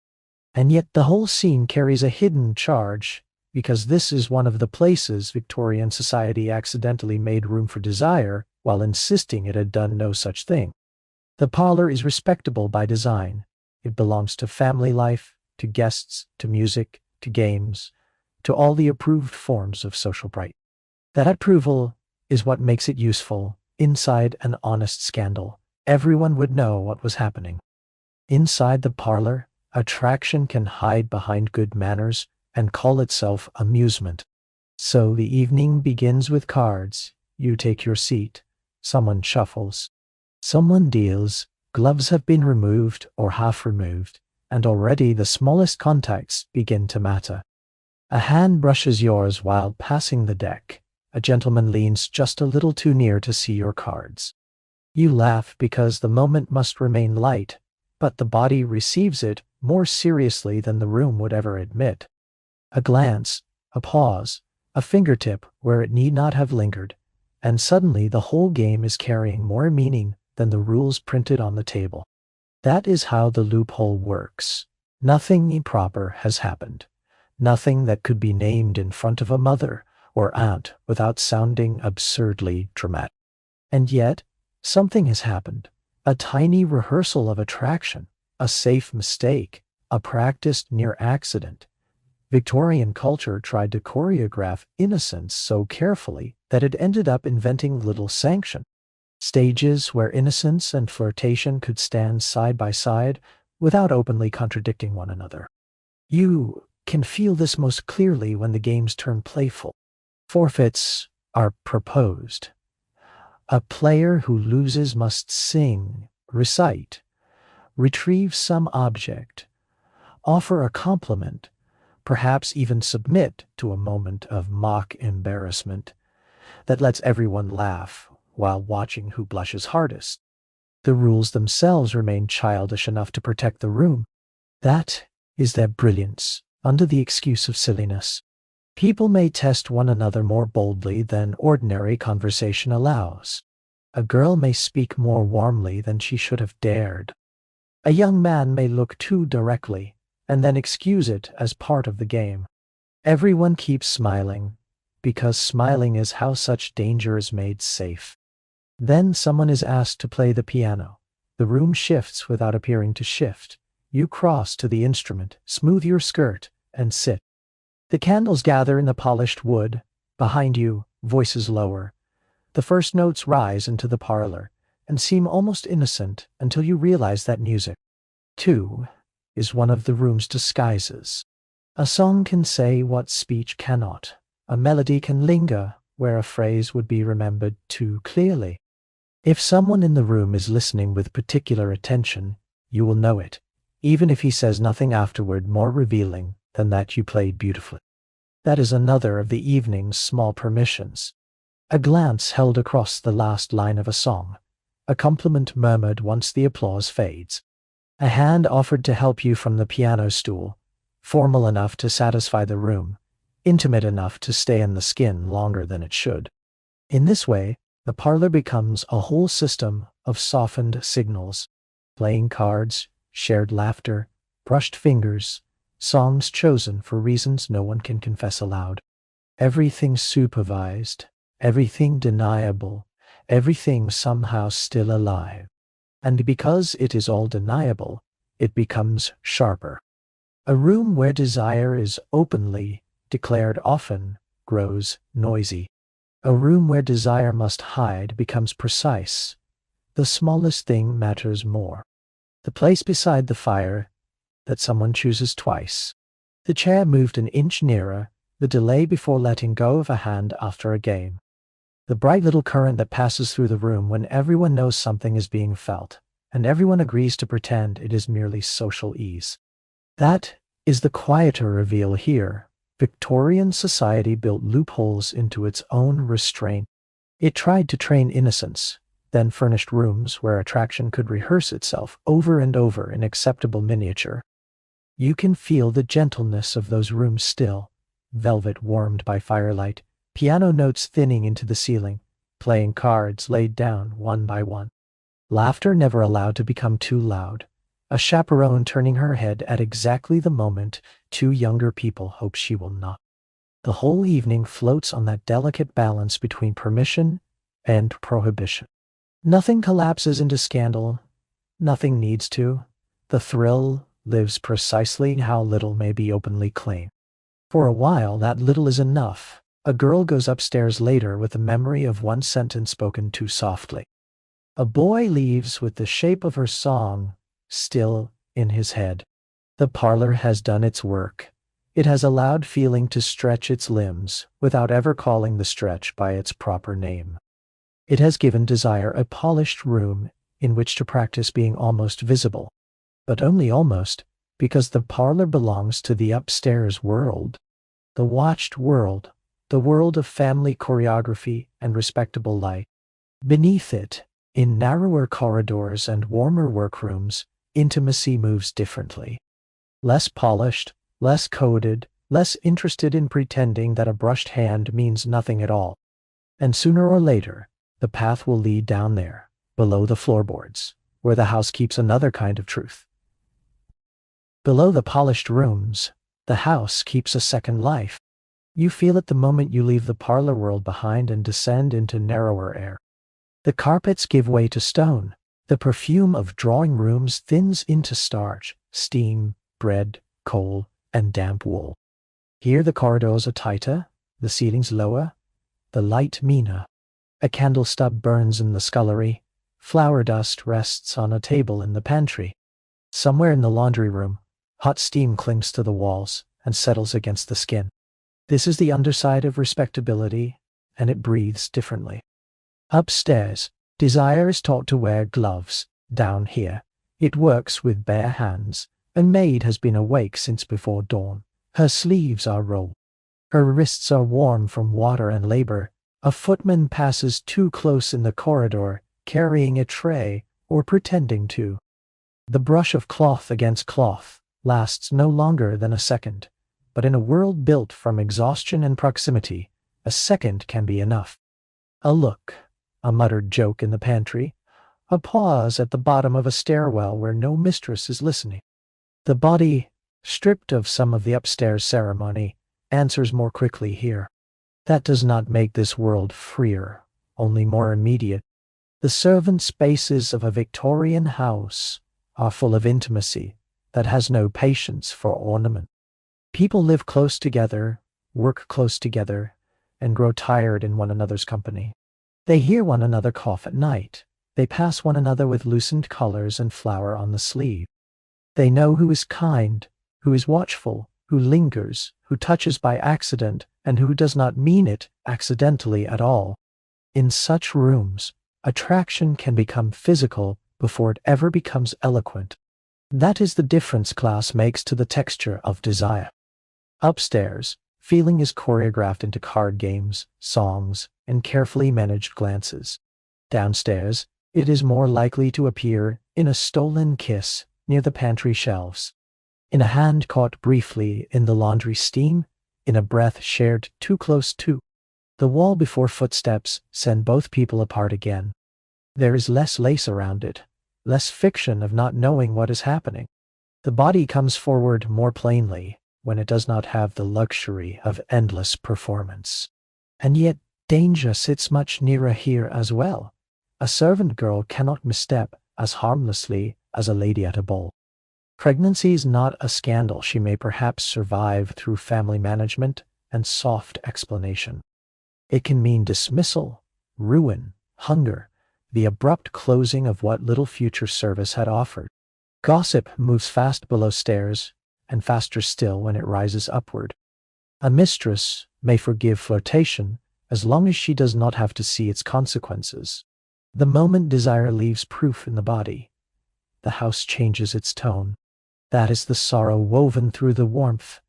And yet the whole scene carries a hidden charge, because this is one of the places Victorian society accidentally made room for desire while insisting it had done no such thing. The parlor is respectable by design. It belongs to family life, to guests, to music, to games, to all the approved forms of social bright. That approval is what makes it useful. Inside an honest scandal, everyone would know what was happening. Inside the parlor, attraction can hide behind good manners and call itself amusement. So the evening begins with cards. You take your seat. Someone shuffles. Someone deals. Gloves have been removed or half removed, and already the smallest contacts begin to matter. A hand brushes yours while passing the deck. A gentleman leans just a little too near to see your cards. You laugh because the moment must remain light, but the body receives it more seriously than the room would ever admit. A glance, a pause, a fingertip where it need not have lingered, and suddenly the whole game is carrying more meaning than the rules printed on the table. That is how the loophole works. Nothing improper has happened. Nothing that could be named in front of a mother or aunt without sounding absurdly dramatic. And yet, something has happened. A tiny rehearsal of attraction, a safe mistake, a practiced near accident. Victorian culture tried to choreograph innocence so carefully that it ended up inventing little sanction. Stages where innocence and flirtation could stand side by side without openly contradicting one another. You can feel this most clearly when the games turn playful. Forfeits are proposed. A player who loses must sing, recite, retrieve some object, offer a compliment, perhaps even submit to a moment of mock embarrassment that lets everyone laugh while watching who blushes hardest. The rules themselves remain childish enough to protect the room. That is their brilliance, under the excuse of silliness. People may test one another more boldly than ordinary conversation allows. A girl may speak more warmly than she should have dared. A young man may look too directly, and then excuse it as part of the game. Everyone keeps smiling, because smiling is how such danger is made safe. Then someone is asked to play the piano. The room shifts without appearing to shift. You cross to the instrument, smooth your skirt, and sit. The candles gather in the polished wood. Behind you, voices lower. The first notes rise into the parlor and seem almost innocent until you realize that music, too, is one of the room's disguises. A song can say what speech cannot. A melody can linger where a phrase would be remembered too clearly. If someone in the room is listening with particular attention, you will know it, even if he says nothing afterward more revealing than that you played beautifully. That is another of the evening's small permissions. A glance held across the last line of a song, a compliment murmured once the applause fades, a hand offered to help you from the piano stool, formal enough to satisfy the room, intimate enough to stay in the skin longer than it should. In this way, the parlor becomes a whole system of softened signals, playing cards, shared laughter, brushed fingers, songs chosen for reasons no one can confess aloud. Everything supervised, everything deniable, everything somehow still alive. And because it is all deniable, it becomes sharper. A room where desire is openly declared often grows noisy. A room where desire must hide becomes precise. The smallest thing matters more. The place beside the fire that someone chooses twice. The chair moved an inch nearer, the delay before letting go of a hand after a game. The bright little current that passes through the room when everyone knows something is being felt, and everyone agrees to pretend it is merely social ease. That is the quieter reveal here. Victorian society built loopholes into its own restraint. It tried to train innocence, then furnished rooms where attraction could rehearse itself over and over in acceptable miniature. You can feel the gentleness of those rooms still, velvet warmed by firelight, piano notes thinning into the ceiling, playing cards laid down one by one. Laughter never allowed to become too loud. A chaperone turning her head at exactly the moment two younger people hope she will not. The whole evening floats on that delicate balance between permission and prohibition. Nothing collapses into scandal. Nothing needs to. The thrill lives precisely how little may be openly claimed. For a while, that little is enough. A girl goes upstairs later with the memory of one sentence spoken too softly. A boy leaves with the shape of her song still in his head. The parlor has done its work. It has allowed feeling to stretch its limbs without ever calling the stretch by its proper name. It has given desire a polished room in which to practice being almost visible, but only almost, because the parlor belongs to the upstairs world, the watched world, the world of family choreography and respectable life. Beneath it, in narrower corridors and warmer workrooms, intimacy moves differently. Less polished, less coded, less interested in pretending that a brushed hand means nothing at all. And sooner or later, the path will lead down there, below the floorboards, where the house keeps another kind of truth. Below the polished rooms, the house keeps a second life. You feel it the moment you leave the parlor world behind and descend into narrower air. The carpets give way to stone. The perfume of drawing rooms thins into starch, steam, bread, coal, and damp wool. Here the corridors are tighter, the ceilings lower, the light meaner. A candle stub burns in the scullery. Flour dust rests on a table in the pantry. Somewhere in the laundry room, hot steam clings to the walls and settles against the skin. This is the underside of respectability, and it breathes differently. Upstairs, desire is taught to wear gloves. Down here, it works with bare hands. A maid has been awake since before dawn. Her sleeves are rolled. Her wrists are warm from water and labor. A footman passes too close in the corridor, carrying a tray, or pretending to. The brush of cloth against cloth lasts no longer than a second, but in a world built from exhaustion and proximity, a second can be enough. A look, a muttered joke in the pantry, a pause at the bottom of a stairwell where no mistress is listening. The body, stripped of some of the upstairs ceremony, answers more quickly here. That does not make this world freer, only more immediate. The servant spaces of a Victorian house are full of intimacy that has no patience for ornament. People live close together, work close together, and grow tired in one another's company. They hear one another cough at night. They pass one another with loosened collars and flour on the sleeve. They know who is kind, who is watchful, who lingers, who touches by accident, and who does not mean it accidentally at all. In such rooms, attraction can become physical before it ever becomes eloquent. That is the difference class makes to the texture of desire. Upstairs, feeling is choreographed into card games, songs, and carefully managed glances. Downstairs, it is more likely to appear in a stolen kiss near the pantry shelves, in a hand caught briefly in the laundry steam, in a breath shared too close to. The wall before footsteps send both people apart again. There is less lace around it, less fiction of not knowing what is happening. The body comes forward more plainly when it does not have the luxury of endless performance. And yet danger sits much nearer here as well. A servant girl cannot misstep as harmlessly as a lady at a ball. Pregnancy is not a scandal she may perhaps survive through family management and soft explanation. It can mean dismissal, ruin, hunger, the abrupt closing of what little future service had offered. Gossip moves fast below stairs, and faster still when it rises upward. A mistress may forgive flirtation as long as she does not have to see its consequences. The moment desire leaves proof in the body, the house changes its tone. That is the sorrow woven through the warmth,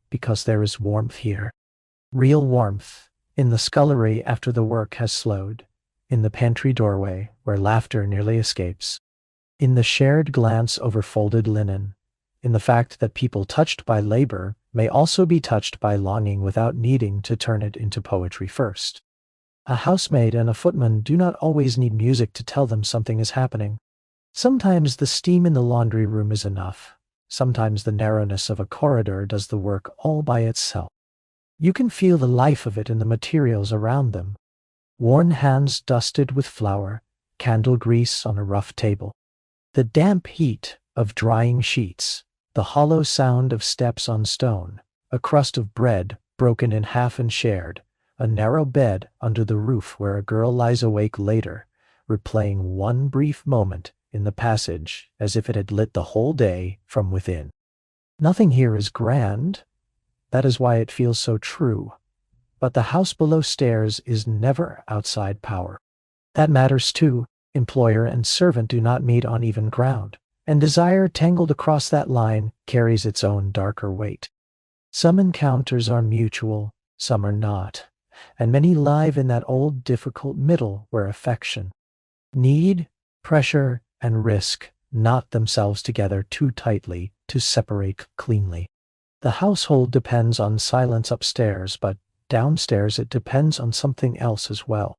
because there is warmth here. Real warmth, in the scullery after the work has slowed, in the pantry doorway where laughter nearly escapes, in the shared glance over folded linen, in the fact that people touched by labor may also be touched by longing without needing to turn it into poetry first. A housemaid and a footman do not always need music to tell them something is happening. Sometimes the steam in the laundry room is enough. Sometimes the narrowness of a corridor does the work all by itself. You can feel the life of it in the materials around them. Worn hands dusted with flour, candle grease on a rough table. The damp heat of drying sheets, the hollow sound of steps on stone, a crust of bread broken in half and shared, a narrow bed under the roof where a girl lies awake later, replaying one brief moment in the passage as if it had lit the whole day from within. Nothing here is grand. That is why it feels so true. But the house below stairs is never outside power. That matters too. Employer and servant do not meet on even ground, and desire tangled across that line carries its own darker weight. Some encounters are mutual, some are not, and many live in that old difficult middle where affection, need, pressure, and risk knot themselves together too tightly to separate cleanly. The household depends on silence upstairs, but downstairs it depends on something else as well.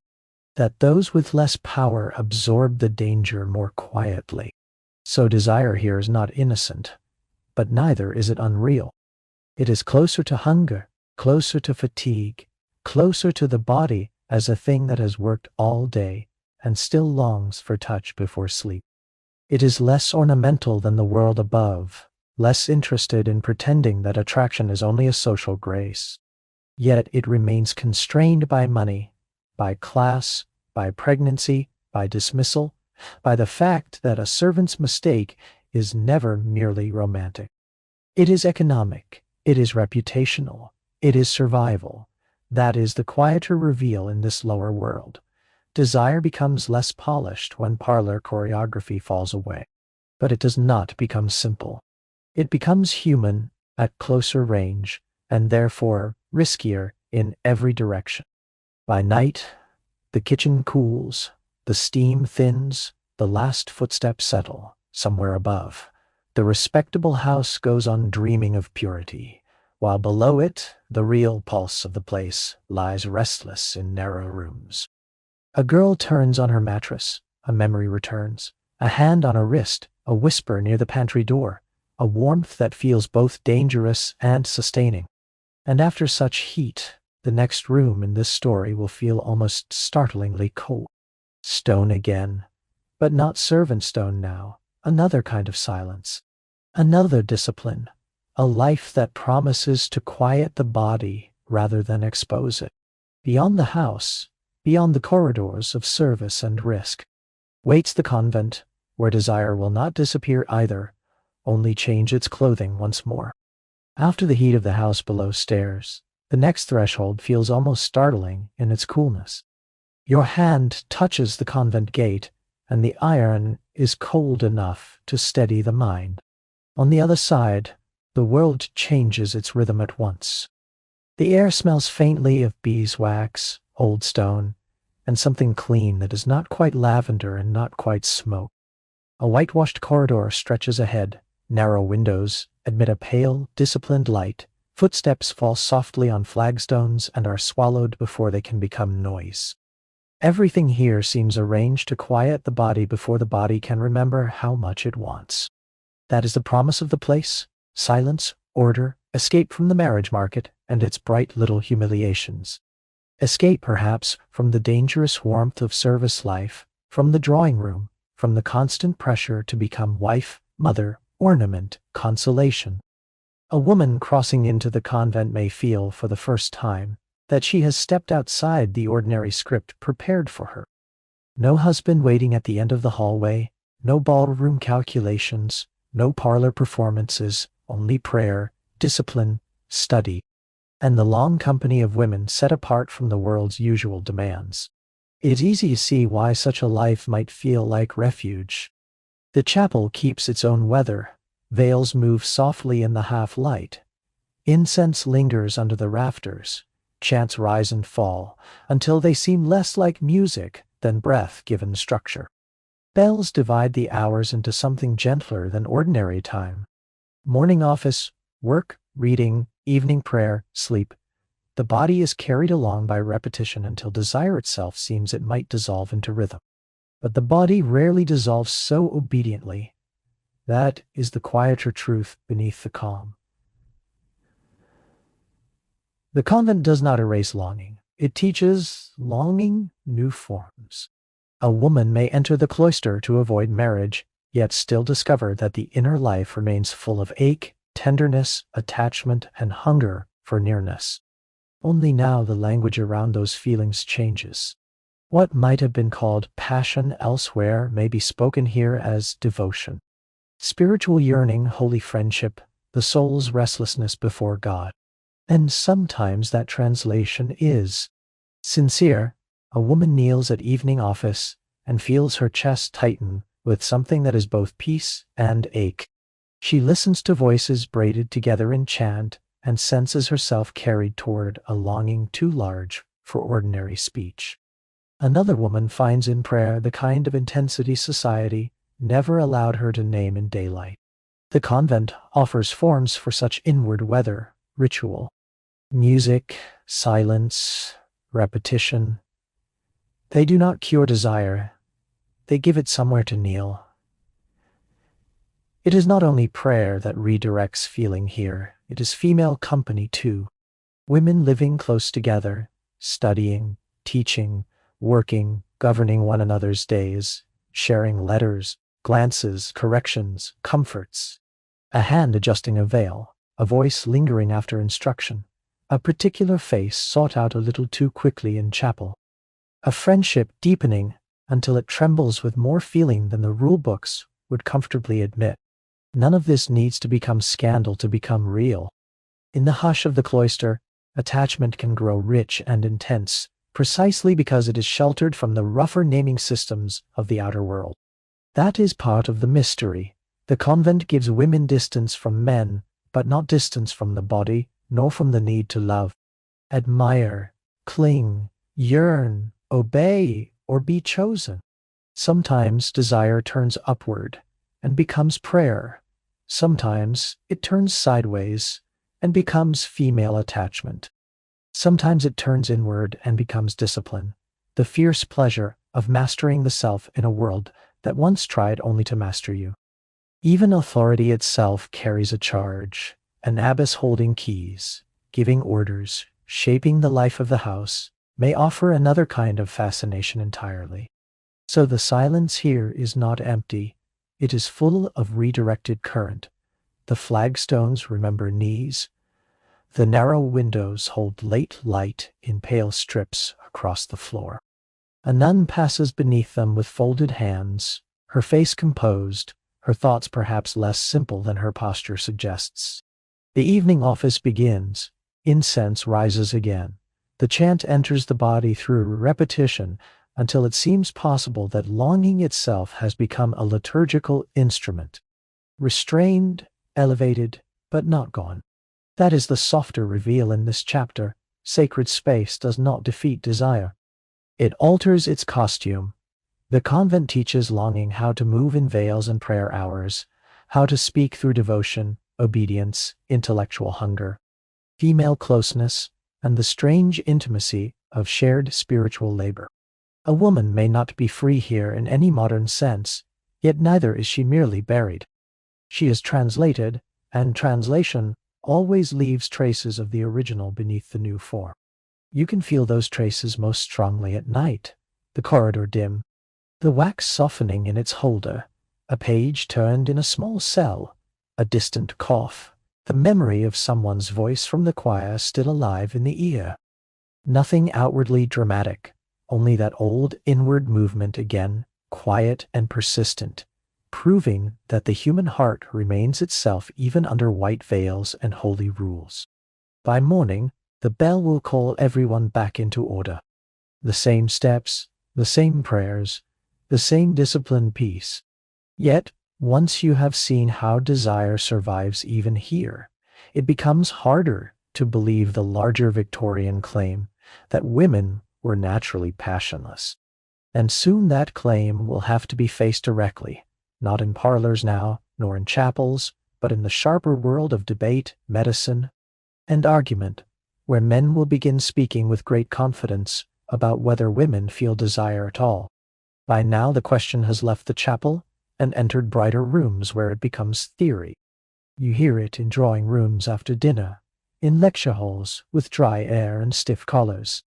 That those with less power absorb the danger more quietly. So desire here is not innocent, but neither is it unreal. It is closer to hunger, closer to fatigue, closer to the body as a thing that has worked all day and still longs for touch before sleep. It is less ornamental than the world above, less interested in pretending that attraction is only a social grace. Yet it remains constrained by money, by class, by pregnancy, by dismissal, by the fact that a servant's mistake is never merely romantic. It is economic, it is reputational, it is survival. That is the quieter reveal in this lower world. Desire becomes less polished when parlor choreography falls away. But it does not become simple. It becomes human at closer range, and therefore riskier in every direction. By night, the kitchen cools, the steam thins, the last footsteps settle, somewhere above. The respectable house goes on dreaming of purity, while below it, the real pulse of the place lies restless in narrow rooms. A girl turns on her mattress, a memory returns, a hand on her wrist, a whisper near the pantry door, a warmth that feels both dangerous and sustaining. And after such heat, the next room in this story will feel almost startlingly cold. Stone again, but not servant stone now, another kind of silence, another discipline, a life that promises to quiet the body rather than expose it. Beyond the house, beyond the corridors of service and risk, waits the convent, where desire will not disappear either, only change its clothing once more. After the heat of the house below stairs, the next threshold feels almost startling in its coolness. Your hand touches the convent gate, and the iron is cold enough to steady the mind. On the other side, the world changes its rhythm at once. The air smells faintly of beeswax, old stone, and something clean that is not quite lavender and not quite smoke. A whitewashed corridor stretches ahead. Narrow windows admit a pale, disciplined light. Footsteps fall softly on flagstones and are swallowed before they can become noise. Everything here seems arranged to quiet the body before the body can remember how much it wants. That is the promise of the place: silence, order, escape from the marriage market and its bright little humiliations. Escape, perhaps, from the dangerous warmth of service life, from the drawing room, from the constant pressure to become wife, mother, ornament, consolation. A woman crossing into the convent may feel, for the first time, that she has stepped outside the ordinary script prepared for her. No husband waiting at the end of the hallway, no ballroom calculations, no parlor performances, only prayer, discipline, study, and the long company of women set apart from the world's usual demands. It's easy to see why such a life might feel like refuge. The chapel keeps its own weather. Veils move softly in the half-light. Incense lingers under the rafters. Chants rise and fall, until they seem less like music than breath given structure. Bells divide the hours into something gentler than ordinary time. Morning office, work, reading, evening prayer, sleep. The body is carried along by repetition until desire itself seems it might dissolve into rhythm. But the body rarely dissolves so obediently. That is the quieter truth beneath the calm. The convent does not erase longing. It teaches longing new forms. A woman may enter the cloister to avoid marriage, yet still discover that the inner life remains full of ache, tenderness, attachment, and hunger for nearness. Only now the language around those feelings changes. What might have been called passion elsewhere may be spoken here as devotion. Spiritual yearning, holy friendship, the soul's restlessness before God. And sometimes that translation is sincere. A woman kneels at evening office and feels her chest tighten with something that is both peace and ache. She listens to voices braided together in chant and senses herself carried toward a longing too large for ordinary speech. Another woman finds in prayer the kind of intensity society never allowed her to name in daylight. The convent offers forms for such inward weather, ritual, music, silence, repetition. They do not cure desire, they give it somewhere to kneel. It is not only prayer that redirects feeling here, it is female company too. Women living close together, studying, teaching, working, governing one another's days, sharing letters, glances, corrections, comforts. A hand adjusting a veil, a voice lingering after instruction, a particular face sought out a little too quickly in chapel. A friendship deepening until it trembles with more feeling than the rule books would comfortably admit. None of this needs to become scandal to become real. In the hush of the cloister, attachment can grow rich and intense, precisely because it is sheltered from the rougher naming systems of the outer world. That is part of the mystery. The convent gives women distance from men, but not distance from the body, nor from the need to love, admire, cling, yearn, obey, or be chosen. Sometimes desire turns upward and becomes prayer. Sometimes it turns sideways and becomes female attachment. Sometimes it turns inward and becomes discipline, the fierce pleasure of mastering the self in a world that once tried only to master you. Even authority itself carries a charge, an abbess holding keys, giving orders, shaping the life of the house, may offer another kind of fascination entirely. So the silence here is not empty, it is full of redirected current. The flagstones remember knees, the narrow windows hold late light in pale strips across the floor. A nun passes beneath them with folded hands, her face composed, her thoughts perhaps less simple than her posture suggests. The evening office begins, incense rises again. The chant enters the body through repetition until it seems possible that longing itself has become a liturgical instrument. Restrained, elevated, but not gone. That is the softer reveal in this chapter. Sacred space does not defeat desire. It alters its costume. The convent teaches longing how to move in veils and prayer hours, how to speak through devotion, obedience, intellectual hunger, female closeness, and the strange intimacy of shared spiritual labor. A woman may not be free here in any modern sense, yet neither is she merely buried. She is translated, and translation always leaves traces of the original beneath the new form. You can feel those traces most strongly at night, the corridor dim, the wax softening in its holder, a page turned in a small cell, a distant cough, the memory of someone's voice from the choir still alive in the ear. Nothing outwardly dramatic, only that old inward movement again, quiet and persistent, proving that the human heart remains itself even under white veils and holy rules. By morning, the bell will call everyone back into order. The same steps, the same prayers, the same disciplined peace. Yet, once you have seen how desire survives even here, it becomes harder to believe the larger Victorian claim that women were naturally passionless. And soon that claim will have to be faced directly, not in parlors now, nor in chapels, but in the sharper world of debate, medicine, and argument, where men will begin speaking with great confidence about whether women feel desire at all. By now the question has left the chapel and entered brighter rooms where it becomes theory. You hear it in drawing rooms after dinner, in lecture halls with dry air and stiff collars,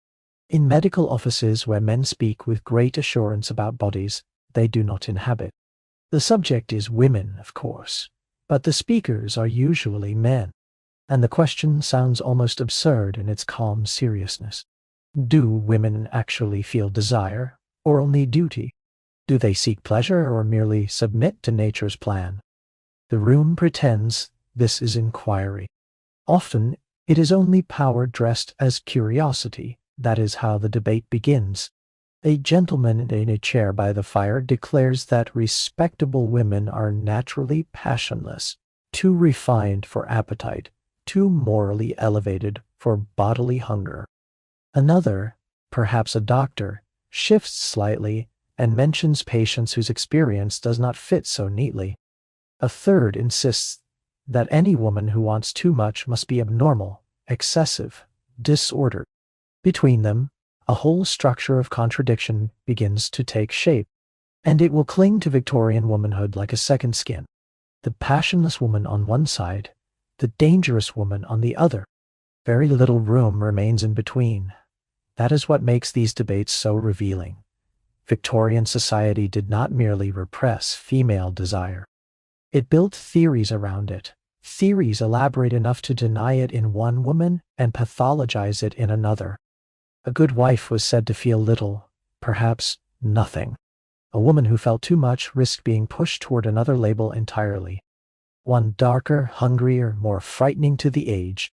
in medical offices where men speak with great assurance about bodies they do not inhabit. The subject is women, of course, but the speakers are usually men. And the question sounds almost absurd in its calm seriousness. Do women actually feel desire, or only duty? Do they seek pleasure or merely submit to nature's plan? The room pretends this is inquiry. Often, it is only power dressed as curiosity. That is how the debate begins. A gentleman in a chair by the fire declares that respectable women are naturally passionless, too refined for appetite, too morally elevated for bodily hunger. Another, perhaps a doctor, shifts slightly and mentions patients whose experience does not fit so neatly. A third insists that any woman who wants too much must be abnormal, excessive, disordered. Between them, a whole structure of contradiction begins to take shape, and it will cling to Victorian womanhood like a second skin. The passionless woman on one side, the dangerous woman on the other. Very little room remains in between. That is what makes these debates so revealing. Victorian society did not merely repress female desire. It built theories around it, theories elaborate enough to deny it in one woman and pathologize it in another. A good wife was said to feel little, perhaps nothing. A woman who felt too much risked being pushed toward another label entirely. One darker, hungrier, more frightening to the age.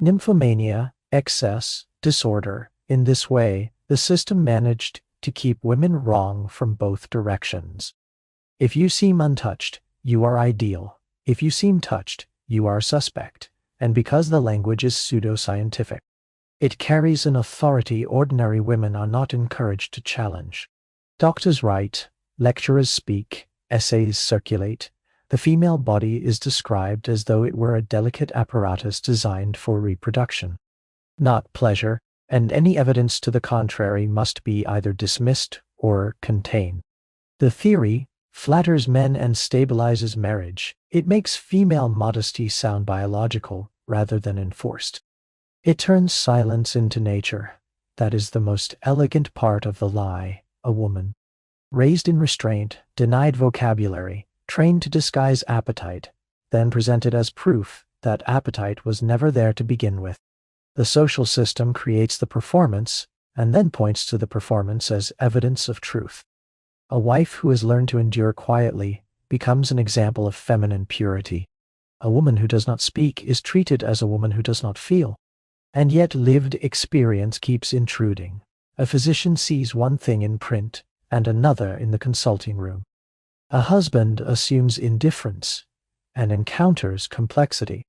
Nymphomania, excess, disorder. In this way, the system managed to keep women wrong from both directions. If you seem untouched, you are ideal. If you seem touched, you are suspect. And because the language is pseudoscientific, it carries an authority ordinary women are not encouraged to challenge. Doctors write, lecturers speak, essays circulate. The female body is described as though it were a delicate apparatus designed for reproduction, not pleasure, and any evidence to the contrary must be either dismissed or contained. The theory flatters men and stabilizes marriage. It makes female modesty sound biological rather than enforced. It turns silence into nature. That is the most elegant part of the lie. A woman, raised in restraint, denied vocabulary, trained to disguise appetite, then presented as proof that appetite was never there to begin with. The social system creates the performance and then points to the performance as evidence of truth. A wife who has learned to endure quietly becomes an example of feminine purity. A woman who does not speak is treated as a woman who does not feel. And yet lived experience keeps intruding. A physician sees one thing in print and another in the consulting room. A husband assumes indifference and encounters complexity.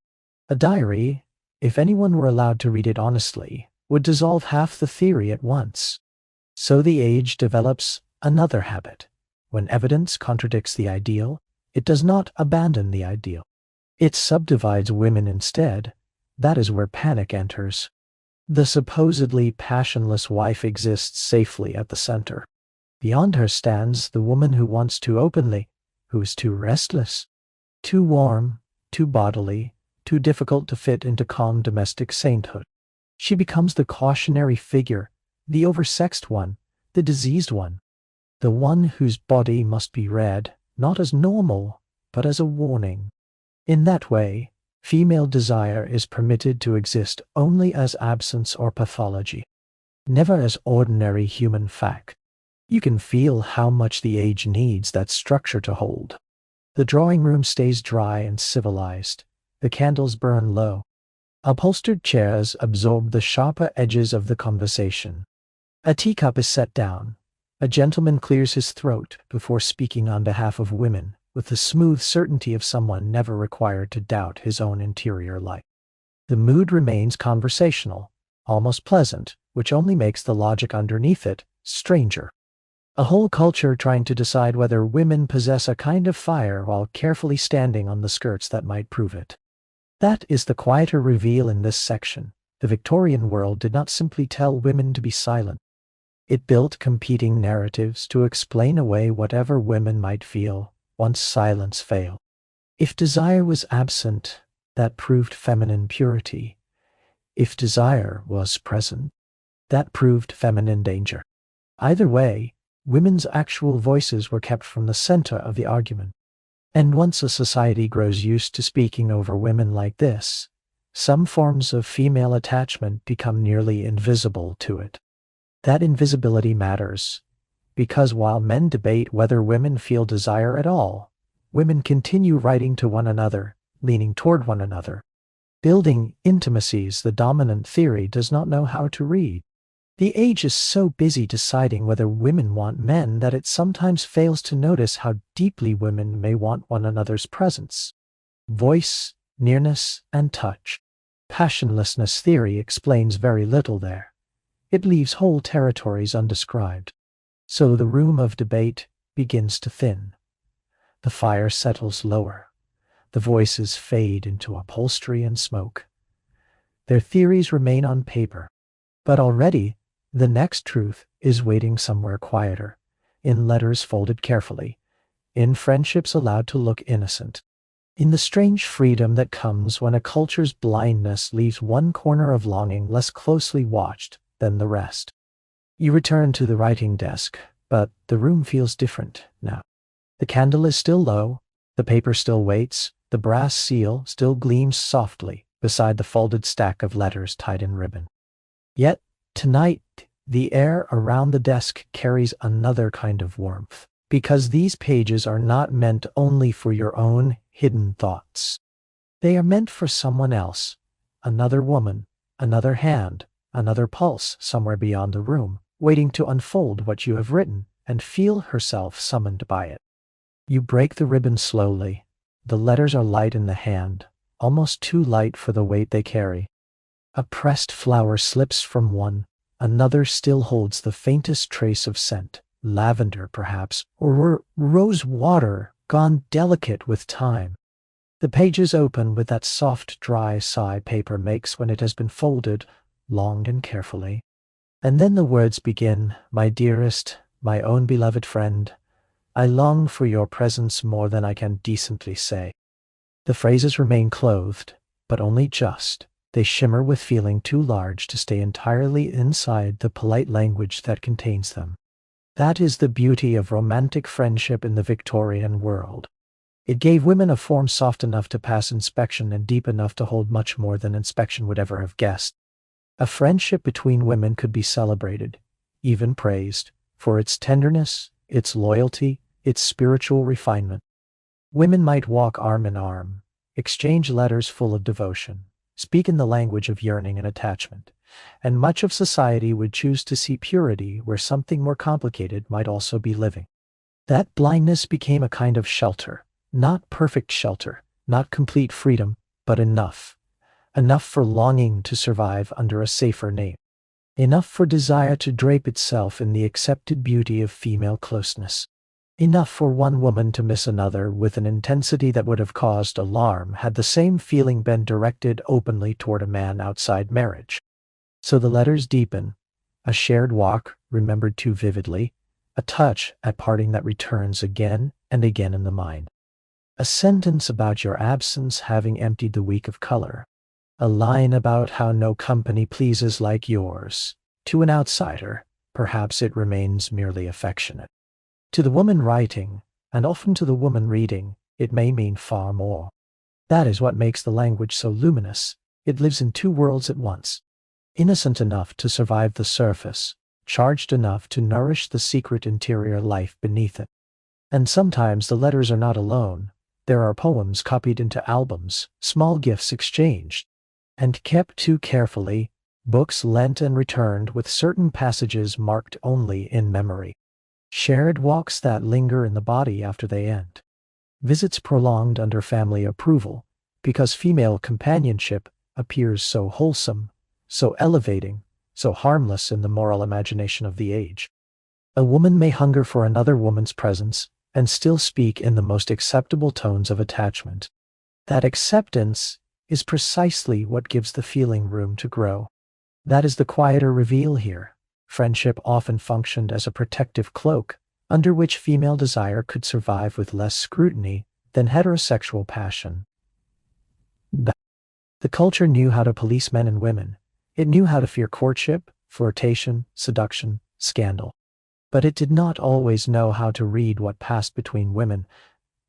A diary, if anyone were allowed to read it honestly, would dissolve half the theory at once. So the age develops another habit. When evidence contradicts the ideal, it does not abandon the ideal. It subdivides women instead. That is where panic enters. The supposedly passionless wife exists safely at the center. Beyond her stands the woman who wants too openly, who is too restless, too warm, too bodily, too difficult to fit into calm domestic sainthood. She becomes the cautionary figure, the oversexed one, the diseased one, the one whose body must be read, not as normal, but as a warning. In that way, female desire is permitted to exist only as absence or pathology, never as ordinary human fact. You can feel how much the age needs that structure to hold. The drawing room stays dry and civilized. The candles burn low. Upholstered chairs absorb the sharper edges of the conversation. A teacup is set down. A gentleman clears his throat before speaking on behalf of women, with the smooth certainty of someone never required to doubt his own interior life. The mood remains conversational, almost pleasant, which only makes the logic underneath it stranger. A whole culture trying to decide whether women possess a kind of fire while carefully standing on the skirts that might prove it. That is the quieter reveal in this section. The Victorian world did not simply tell women to be silent. It built competing narratives to explain away whatever women might feel once silence failed. If desire was absent, that proved feminine purity. If desire was present, that proved feminine danger. Either way, women's actual voices were kept from the center of the argument. And once a society grows used to speaking over women like this, Some forms of female attachment become nearly invisible to it. That invisibility matters, because while men debate whether women feel desire at all, women continue writing to one another, leaning toward one another, building intimacies the dominant theory does not know how to read. The age is so busy deciding whether women want men that it sometimes fails to notice how deeply women may want one another's presence, voice, nearness, and touch. Passionlessness theory explains very little there. It leaves whole territories undescribed. So the room of debate begins to thin. The fire settles lower. The voices fade into upholstery and smoke. Their theories remain on paper, but already the next truth is waiting somewhere quieter, in letters folded carefully, in friendships allowed to look innocent, in the strange freedom that comes when a culture's blindness leaves one corner of longing less closely watched than the rest. You return to the writing desk, but the room feels different now. The candle is still low, the paper still waits, the brass seal still gleams softly beside the folded stack of letters tied in ribbon. Yet, tonight, the air around the desk carries another kind of warmth, because these pages are not meant only for your own hidden thoughts. They are meant for someone else, another woman, another hand, another pulse somewhere beyond the room, waiting to unfold what you have written and feel herself summoned by it. You break the ribbon slowly. The letters are light in the hand, almost too light for the weight they carry. A pressed flower slips from one, another still holds the faintest trace of scent, lavender perhaps, or rose water gone delicate with time. The pages open with that soft, dry sigh paper makes when it has been folded long and carefully. And then the words begin, "My dearest, my own beloved friend, I long for your presence more than I can decently say." The phrases remain clothed, but only just. They shimmer with feeling too large to stay entirely inside the polite language that contains them. That is the beauty of romantic friendship in the Victorian world. It gave women a form soft enough to pass inspection and deep enough to hold much more than inspection would ever have guessed. A friendship between women could be celebrated, even praised, for its tenderness, its loyalty, its spiritual refinement. Women might walk arm in arm, exchange letters full of devotion, speak in the language of yearning and attachment, and much of society would choose to see purity where something more complicated might also be living. That blindness became a kind of shelter, not perfect shelter, not complete freedom, but enough for longing to survive under a safer name, enough for desire to drape itself in the accepted beauty of female closeness. Enough for one woman to miss another with an intensity that would have caused alarm had the same feeling been directed openly toward a man outside marriage. So the letters deepen, a shared walk remembered too vividly, a touch at parting that returns again and again in the mind. A sentence about your absence having emptied the week of color. A line about how no company pleases like yours. To an outsider, perhaps it remains merely affectionate. To the woman writing, and often to the woman reading, it may mean far more. That is what makes the language so luminous. It lives in two worlds at once. Innocent enough to survive the surface, charged enough to nourish the secret interior life beneath it. And sometimes the letters are not alone. There are poems copied into albums, small gifts exchanged, and kept too carefully, books lent and returned with certain passages marked only in memory. Shared walks that linger in the body after they end. Visits prolonged under family approval, because female companionship appears so wholesome, so elevating, so harmless in the moral imagination of the age. A woman may hunger for another woman's presence and still speak in the most acceptable tones of attachment. That acceptance is precisely what gives the feeling room to grow. That is the quieter reveal here. Friendship often functioned as a protective cloak, under which female desire could survive with less scrutiny than heterosexual passion. The culture knew how to police men and women. It knew how to fear courtship, flirtation, seduction, scandal. But it did not always know how to read what passed between women,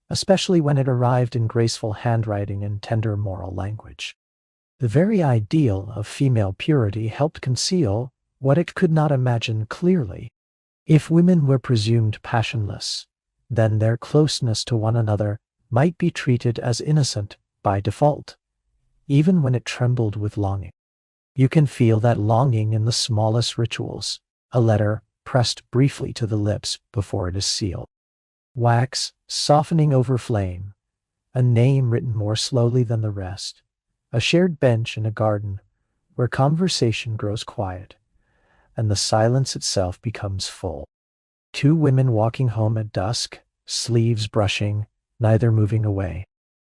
especially when it arrived in graceful handwriting and tender moral language. The very ideal of female purity helped conceal what it could not imagine clearly. If women were presumed passionless, then their closeness to one another might be treated as innocent by default, even when it trembled with longing. You can feel that longing in the smallest rituals, a letter pressed briefly to the lips before it is sealed, wax softening over flame, a name written more slowly than the rest, a shared bench in a garden where conversation grows quiet and the silence itself becomes full. Two women walking home at dusk, sleeves brushing, neither moving away.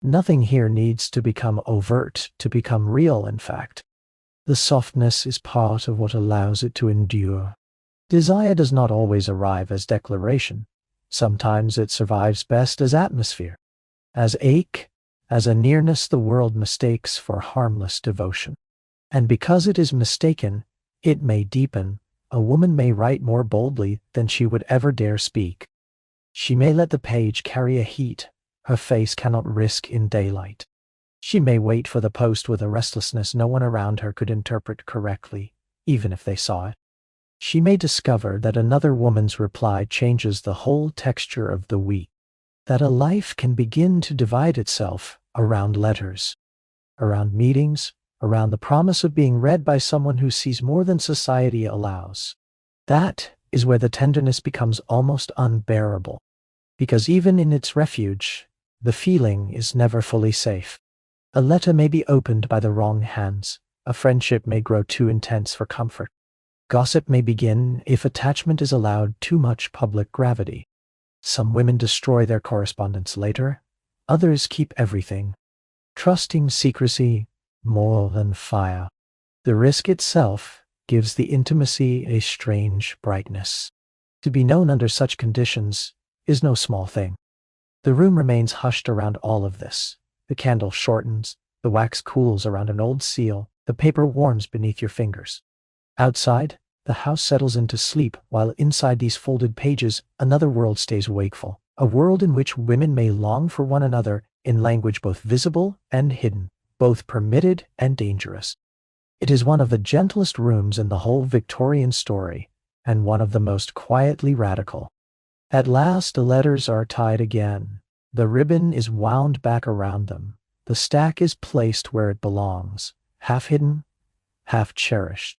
Nothing here needs to become overt to become real, in fact. The softness is part of what allows it to endure. Desire does not always arrive as declaration. Sometimes it survives best as atmosphere, as ache, as a nearness the world mistakes for harmless devotion. And because it is mistaken, it may deepen. A woman may write more boldly than she would ever dare speak. She may let the page carry a heat her face cannot risk in daylight. She may wait for the post with a restlessness no one around her could interpret correctly, even if they saw it. She may discover that another woman's reply changes the whole texture of the week, that a life can begin to divide itself around letters, around meetings, around the promise of being read by someone who sees more than society allows. That is where the tenderness becomes almost unbearable, because even in its refuge, the feeling is never fully safe. A letter may be opened by the wrong hands. A friendship may grow too intense for comfort. Gossip may begin if attachment is allowed too much public gravity. Some women destroy their correspondence later. Others keep everything, trusting secrecy more than fire. The risk itself gives the intimacy a strange brightness. To be known under such conditions is no small thing. The room remains hushed around all of this. The candle shortens, the wax cools around an old seal, the paper warms beneath your fingers. Outside, the house settles into sleep, while inside these folded pages, another world stays wakeful. A world in which women may long for one another in language both visible and hidden, both permitted and dangerous. It is one of the gentlest rooms in the whole Victorian story, and one of the most quietly radical. At last the letters are tied again. The ribbon is wound back around them. The stack is placed where it belongs, half hidden, half cherished.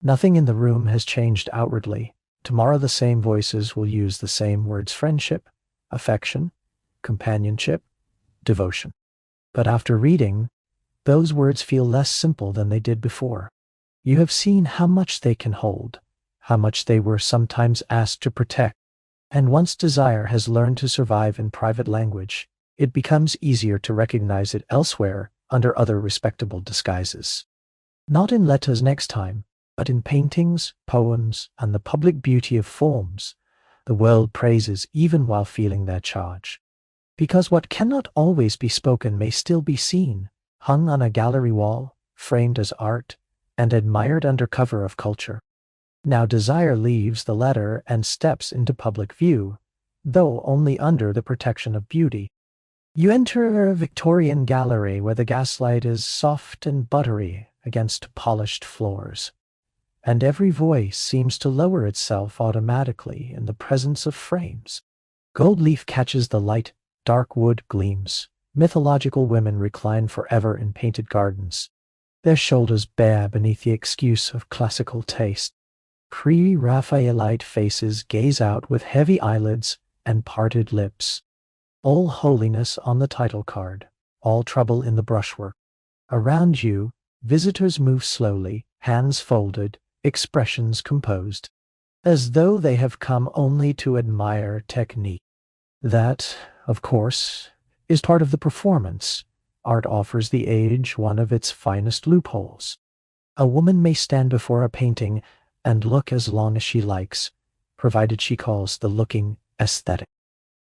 Nothing in the room has changed outwardly. Tomorrow the same voices will use the same words: friendship, affection, companionship, devotion. But after reading, those words feel less simple than they did before. You have seen how much they can hold, how much they were sometimes asked to protect. And once desire has learned to survive in private language, it becomes easier to recognize it elsewhere under other respectable disguises. Not in letters next time, but in paintings, poems, and the public beauty of forms, the world praises even while feeling their charge. Because what cannot always be spoken may still be seen, hung on a gallery wall, framed as art, and admired under cover of culture. Now desire leaves the letter and steps into public view, though only under the protection of beauty. You enter a Victorian gallery where the gaslight is soft and buttery against polished floors, and every voice seems to lower itself automatically in the presence of frames. Gold leaf catches the light, dark wood gleams. Mythological women recline forever in painted gardens, their shoulders bare beneath the excuse of classical taste. Pre-Raphaelite faces gaze out with heavy eyelids and parted lips. All holiness on the title card, all trouble in the brushwork. Around you, visitors move slowly, hands folded, expressions composed, as though they have come only to admire technique. That, of course, is part of the performance. Art offers the age one of its finest loopholes. A woman may stand before a painting and look as long as she likes, provided she calls the looking aesthetic.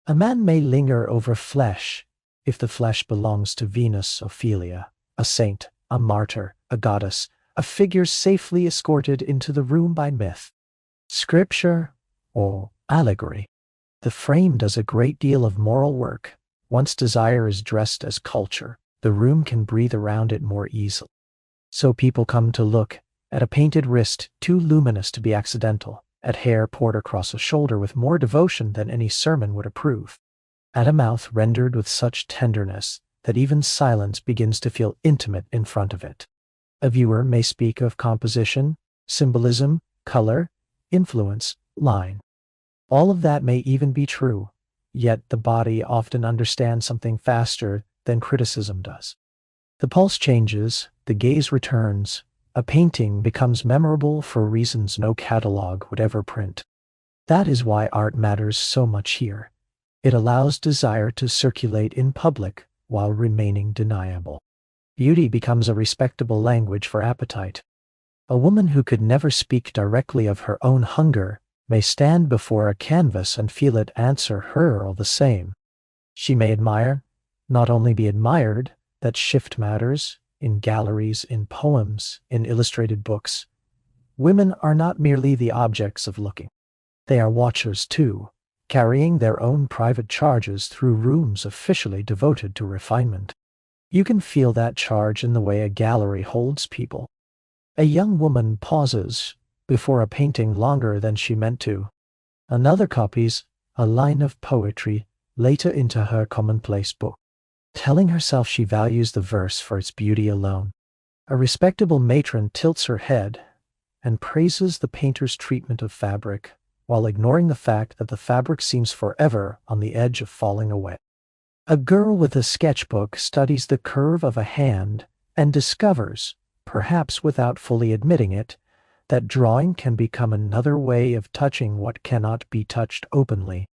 A man may linger over flesh, if the flesh belongs to Venus Ophelia, a saint, a martyr, a goddess, a figure safely escorted into the room by myth, scripture, or allegory. The frame does a great deal of moral work. Once desire is dressed as culture, the room can breathe around it more easily. So people come to look at a painted wrist too luminous to be accidental, at hair poured across a shoulder with more devotion than any sermon would approve, at a mouth rendered with such tenderness that even silence begins to feel intimate in front of it. A viewer may speak of composition, symbolism, color, influence, line. All of that may even be true, yet the body often understands something faster than criticism does. The pulse changes, the gaze returns, a painting becomes memorable for reasons no catalog would ever print. That is why art matters so much here. It allows desire to circulate in public while remaining deniable. Beauty becomes a respectable language for appetite. A woman who could never speak directly of her own hunger may stand before a canvas and feel it answer her all the same. She may admire, not only be admired. That shift matters, in galleries, in poems, in illustrated books. Women are not merely the objects of looking. They are watchers too, carrying their own private charges through rooms officially devoted to refinement. You can feel that charge in the way a gallery holds people. A young woman pauses before a painting longer than she meant to. Another copies a line of poetry later into her commonplace book, telling herself she values the verse for its beauty alone. A respectable matron tilts her head and praises the painter's treatment of fabric, while ignoring the fact that the fabric seems forever on the edge of falling away. A girl with a sketchbook studies the curve of a hand and discovers, perhaps without fully admitting it, that drawing can become another way of touching what cannot be touched openly.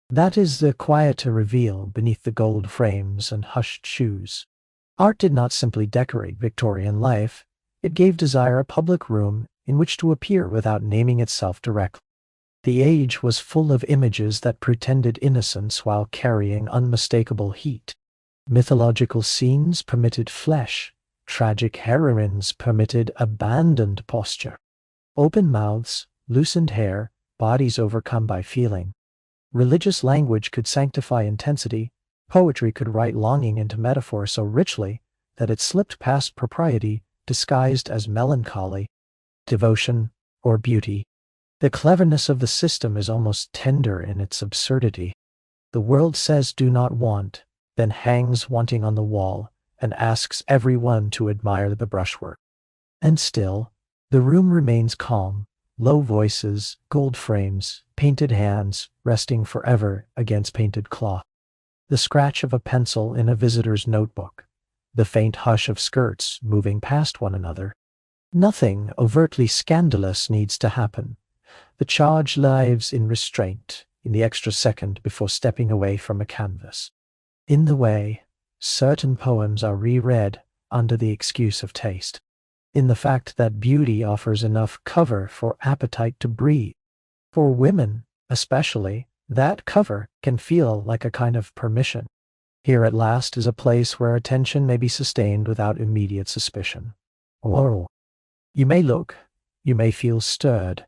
That is the quieter reveal beneath the gold frames and hushed shoes. Art did not simply decorate Victorian life, it gave desire a public room in which to appear without naming itself directly. The age was full of images that pretended innocence while carrying unmistakable heat. Mythological scenes permitted flesh, tragic heroines permitted abandoned posture. Open mouths, loosened hair, bodies overcome by feeling. Religious language could sanctify intensity, poetry could write longing into metaphor so richly that it slipped past propriety, disguised as melancholy, devotion, or beauty. The cleverness of the system is almost tender in its absurdity. The world says do not want, then hangs wanting on the wall, and asks everyone to admire the brushwork. And still, the room remains calm. Low voices, gold frames, painted hands resting forever against painted cloth. The scratch of a pencil in a visitor's notebook. The faint hush of skirts moving past one another. Nothing overtly scandalous needs to happen. The charge lives in restraint, in the extra second before stepping away from a canvas. In the way, certain poems are reread under the excuse of taste. In the fact that beauty offers enough cover for appetite to breathe. For women, especially, that cover can feel like a kind of permission. Here at last is a place where attention may be sustained without immediate suspicion. Or you may look, you may feel stirred,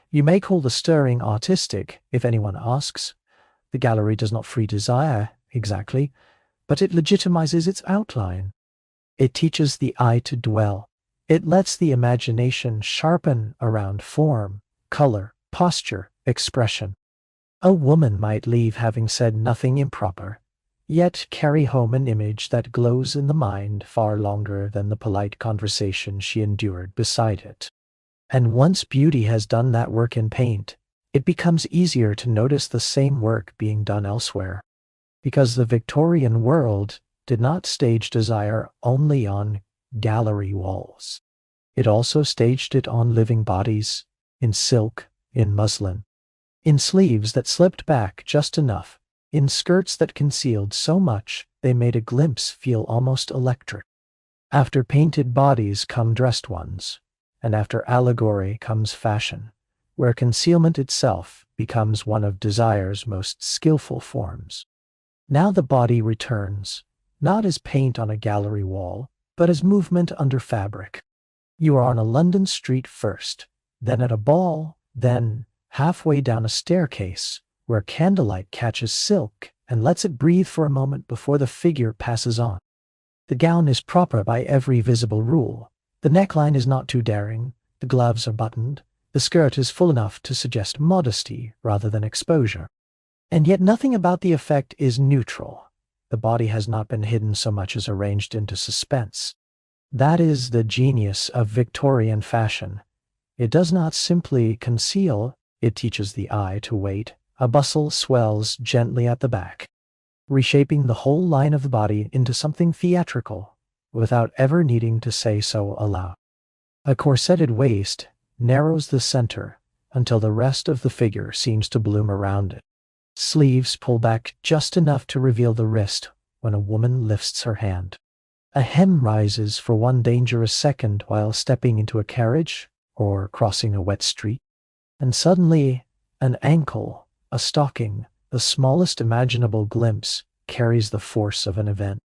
you may call the stirring artistic if anyone asks. The gallery does not free desire, exactly, but it legitimizes its outline. It teaches the eye to dwell. It lets the imagination sharpen around form, color, posture, expression. A woman might leave having said nothing improper, yet carry home an image that glows in the mind far longer than the polite conversation she endured beside it. And once beauty has done that work in paint, it becomes easier to notice the same work being done elsewhere. Because the Victorian world did not stage desire only on gallery walls. It also staged it on living bodies, in silk, in muslin, in sleeves that slipped back just enough, in skirts that concealed so much they made a glimpse feel almost electric. After painted bodies come dressed ones, and after allegory comes fashion, where concealment itself becomes one of desire's most skillful forms. Now the body returns, not as paint on a gallery wall, but as movement under fabric. You are on a London street first, then at a ball, then halfway down a staircase, where candlelight catches silk and lets it breathe for a moment before the figure passes on. The gown is proper by every visible rule, The neckline is not too daring, the gloves are buttoned, the skirt is full enough to suggest modesty rather than exposure. And yet nothing about the effect is neutral. The body has not been hidden so much as arranged into suspense. That is the genius of Victorian fashion. It does not simply conceal, it teaches the eye to wait. A bustle swells gently at the back, reshaping the whole line of the body into something theatrical, without ever needing to say so aloud. A corseted waist narrows the center until the rest of the figure seems to bloom around it. Sleeves pull back just enough to reveal the wrist when a woman lifts her hand. A hem rises for one dangerous second while stepping into a carriage or crossing a wet street, and suddenly an ankle, a stocking, the smallest imaginable glimpse carries the force of an event.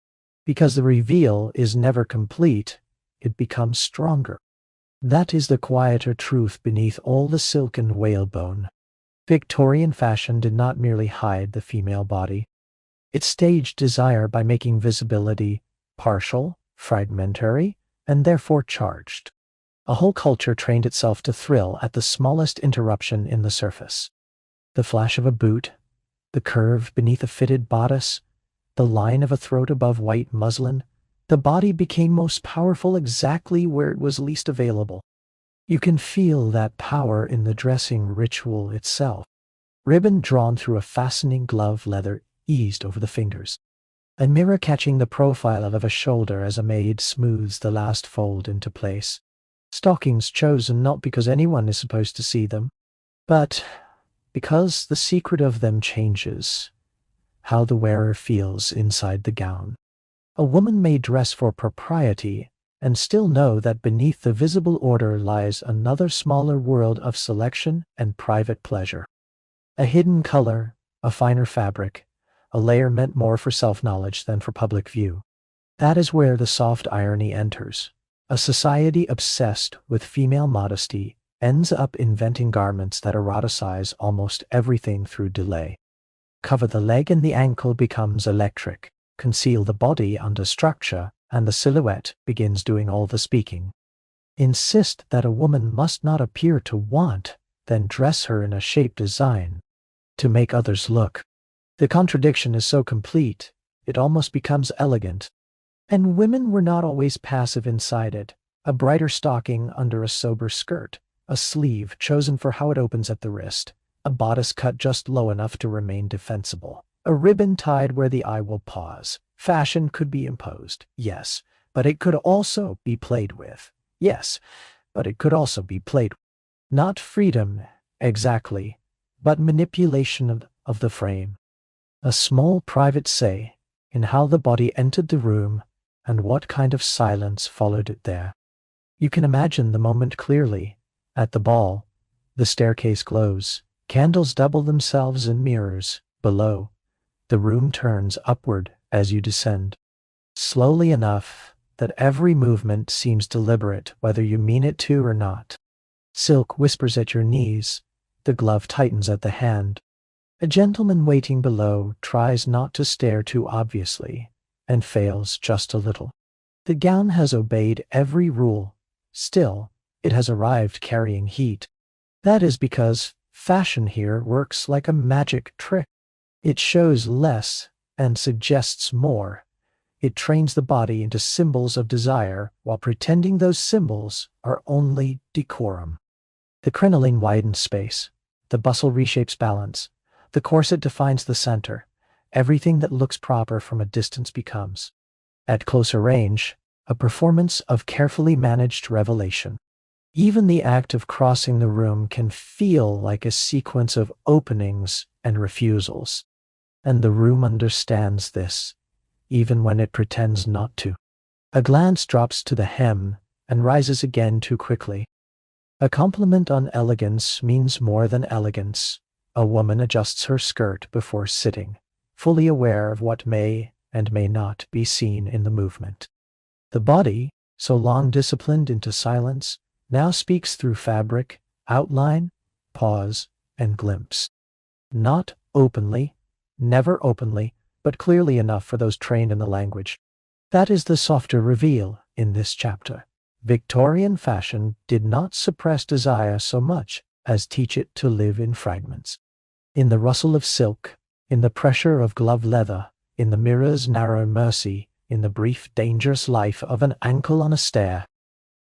Because the reveal is never complete, it becomes stronger. That is the quieter truth beneath all the silken whalebone. Victorian fashion did not merely hide the female body. It staged desire by making visibility partial, fragmentary, and therefore charged. A whole culture trained itself to thrill at the smallest interruption in the surface. The flash of a boot, the curve beneath a fitted bodice, the line of a throat above white muslin. The body became most powerful exactly where it was least available. You can feel that power in the dressing ritual itself. Ribbon drawn through a fastening glove leather eased over the fingers. A mirror catching the profile of a shoulder as a maid smooths the last fold into place. Stockings chosen not because anyone is supposed to see them, but because the secret of them changes how the wearer feels inside the gown. A woman may dress for propriety and still know that beneath the visible order lies another smaller world of selection and private pleasure. A hidden color, a finer fabric, a layer meant more for self-knowledge than for public view. That is where the soft irony enters. A society obsessed with female modesty ends up inventing garments that eroticize almost everything through delay. Cover the leg and the ankle becomes electric. Conceal the body under structure, and the silhouette begins doing all the speaking. Insist that a woman must not appear to want, then dress her in a shape design to make others look. The contradiction is so complete, it almost becomes elegant. And women were not always passive inside it. A brighter stocking under a sober skirt, a sleeve chosen for how it opens at the wrist, a bodice cut just low enough to remain defensible, a ribbon tied where the eye will pause. Fashion could be imposed, yes, but it could also be played with. Yes, but it could also be played with. Not freedom, exactly, but manipulation of the frame. A small private say in how the body entered the room and what kind of silence followed it there. You can imagine the moment clearly. At the ball, the staircase glows. Candles double themselves in mirrors. Below, the room turns upward as you descend. Slowly enough that every movement seems deliberate, whether you mean it to or not. Silk whispers at your knees. The glove tightens at the hand. A gentleman waiting below tries not to stare too obviously, and fails just a little. The gown has obeyed every rule. Still, it has arrived carrying heat. That is because fashion here works like a magic trick. It shows less and suggests more. It trains the body into symbols of desire while pretending those symbols are only decorum. The crinoline widens space. The bustle reshapes balance. The corset defines the center. Everything that looks proper from a distance becomes, at closer range, a performance of carefully managed revelation. Even the act of crossing the room can feel like a sequence of openings and refusals. And the room understands this, even when it pretends not to. A glance drops to the hem and rises again too quickly. A compliment on elegance means more than elegance. A woman adjusts her skirt before sitting, fully aware of what may and may not be seen in the movement. The body, so long disciplined into silence, now speaks through fabric, outline, pause, and glimpse. Not openly, never openly, but clearly enough for those trained in the language. That is the softer reveal in this chapter. Victorian fashion did not suppress desire so much as teach it to live in fragments. In the rustle of silk, in the pressure of glove leather, in the mirror's narrow mercy, in the brief, dangerous life of an ankle on a stair,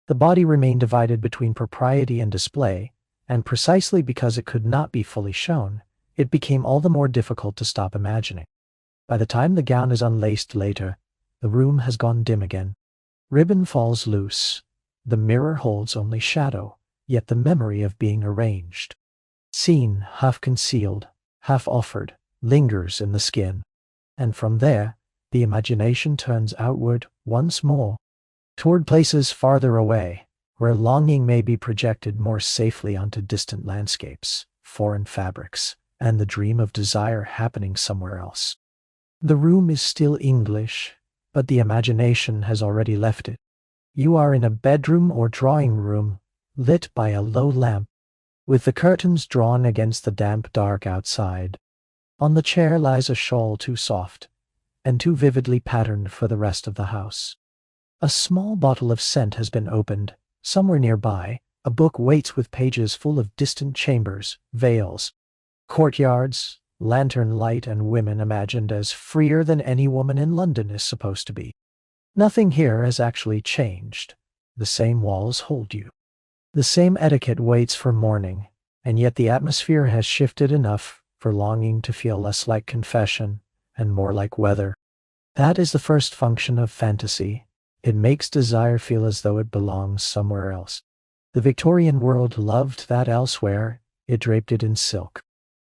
the body remained divided between propriety and display, and precisely because it could not be fully shown, it became all the more difficult to stop imagining. By the time the gown is unlaced later, the room has gone dim again. Ribbon falls loose. The mirror holds only shadow, yet the memory of being arranged, seen, half concealed, half offered, lingers in the skin. And from there, the imagination turns outward once more, toward places farther away, where longing may be projected more safely onto distant landscapes, foreign fabrics, and the dream of desire happening somewhere else. The room is still English, but the imagination has already left it. You are in a bedroom or drawing room, lit by a low lamp, with the curtains drawn against the damp dark outside. On the chair lies a shawl too soft, and too vividly patterned for the rest of the house. A small bottle of scent has been opened. Somewhere nearby, a book waits with pages full of distant chambers, vales, courtyards, lantern light, and women imagined as freer than any woman in London is supposed to be. Nothing here has actually changed. The same walls hold you. The same etiquette waits for morning, and yet the atmosphere has shifted enough for longing to feel less like confession and more like weather. That is the first function of fantasy. It makes desire feel as though it belongs somewhere else. The Victorian world loved that elsewhere. It draped it in silk,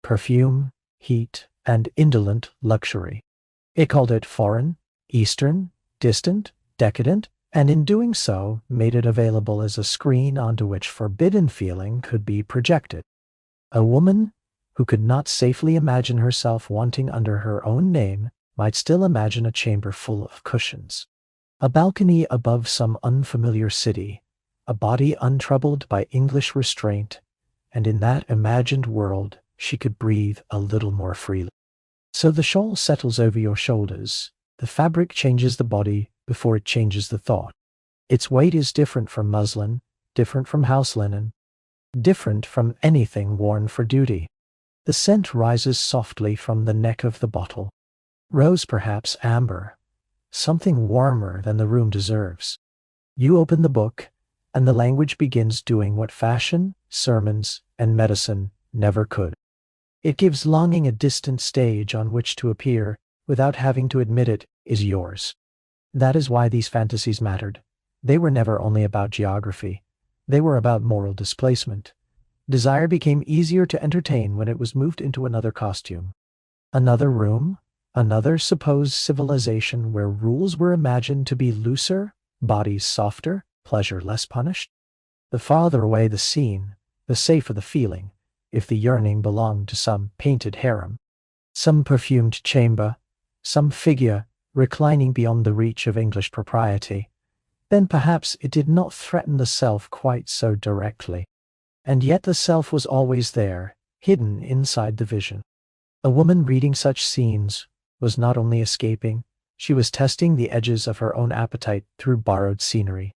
perfume, heat, and indolent luxury. It called it foreign, Eastern, distant, decadent, and in doing so made it available as a screen onto which forbidden feeling could be projected. A woman who could not safely imagine herself wanting under her own name might still imagine a chamber full of cushions, a balcony above some unfamiliar city, a body untroubled by English restraint, and in that imagined world she could breathe a little more freely. So the shawl settles over your shoulders. The fabric changes the body before it changes the thought. Its weight is different from muslin, different from house linen, different from anything worn for duty. The scent rises softly from the neck of the bottle. Rose, perhaps amber, something warmer than the room deserves. You open the book, and the language begins doing what fashion, sermons, and medicine never could. It gives longing a distant stage on which to appear without having to admit it is yours. That is why these fantasies mattered. They were never only about geography. They were about moral displacement. Desire became easier to entertain when it was moved into another costume, another room, another supposed civilization where rules were imagined to be looser, bodies softer, pleasure less punished. The farther away the scene, the safer the feeling, if the yearning belonged to some painted harem, some perfumed chamber, some figure reclining beyond the reach of English propriety, then perhaps it did not threaten the self quite so directly. And yet the self was always there, hidden inside the vision. A woman reading such scenes was not only escaping, she was testing the edges of her own appetite through borrowed scenery.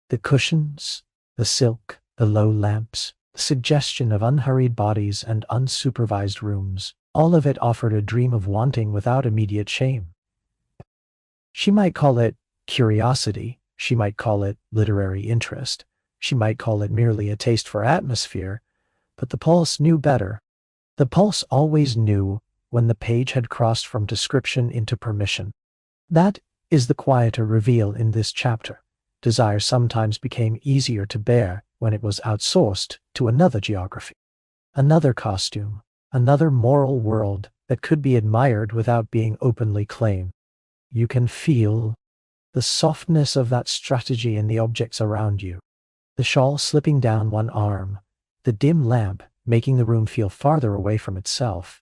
The cushions, the silk, the low lamps, the suggestion of unhurried bodies and unsupervised rooms, all of it offered a dream of wanting without immediate shame. She might call it curiosity, she might call it literary interest, she might call it merely a taste for atmosphere, but the pulse knew better. The pulse always knew when the page had crossed from description into permission. That is the quieter reveal in this chapter. Desire sometimes became easier to bear when it was outsourced to another geography, another costume, another moral world that could be admired without being openly claimed. You can feel the softness of that strategy in the objects around you. The shawl slipping down one arm, the dim lamp making the room feel farther away from itself,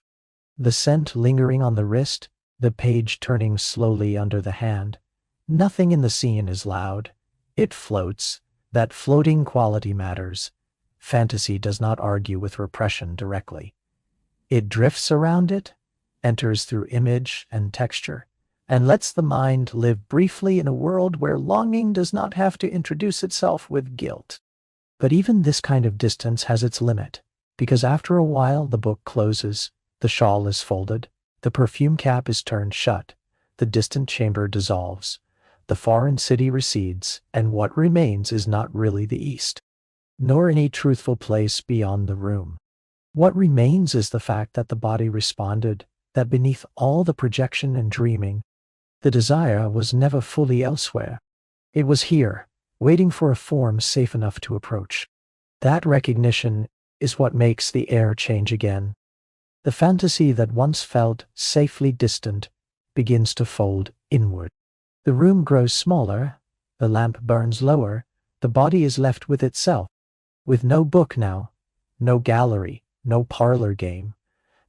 the scent lingering on the wrist, the page turning slowly under the hand. Nothing in the scene is loud. It floats. That floating quality matters. Fantasy does not argue with repression directly. It drifts around it, enters through image and texture, and lets the mind live briefly in a world where longing does not have to introduce itself with guilt. But even this kind of distance has its limit, because after a while the book closes, the shawl is folded, the perfume cap is turned shut, the distant chamber dissolves, the foreign city recedes, and what remains is not really the East, nor any truthful place beyond the room. What remains is the fact that the body responded, that beneath all the projection and dreaming, the desire was never fully elsewhere. It was here, waiting for a form safe enough to approach. That recognition is what makes the air change again. The fantasy that once felt safely distant begins to fold inward. The room grows smaller, the lamp burns lower, the body is left with itself, with no book now, no gallery, no parlor game,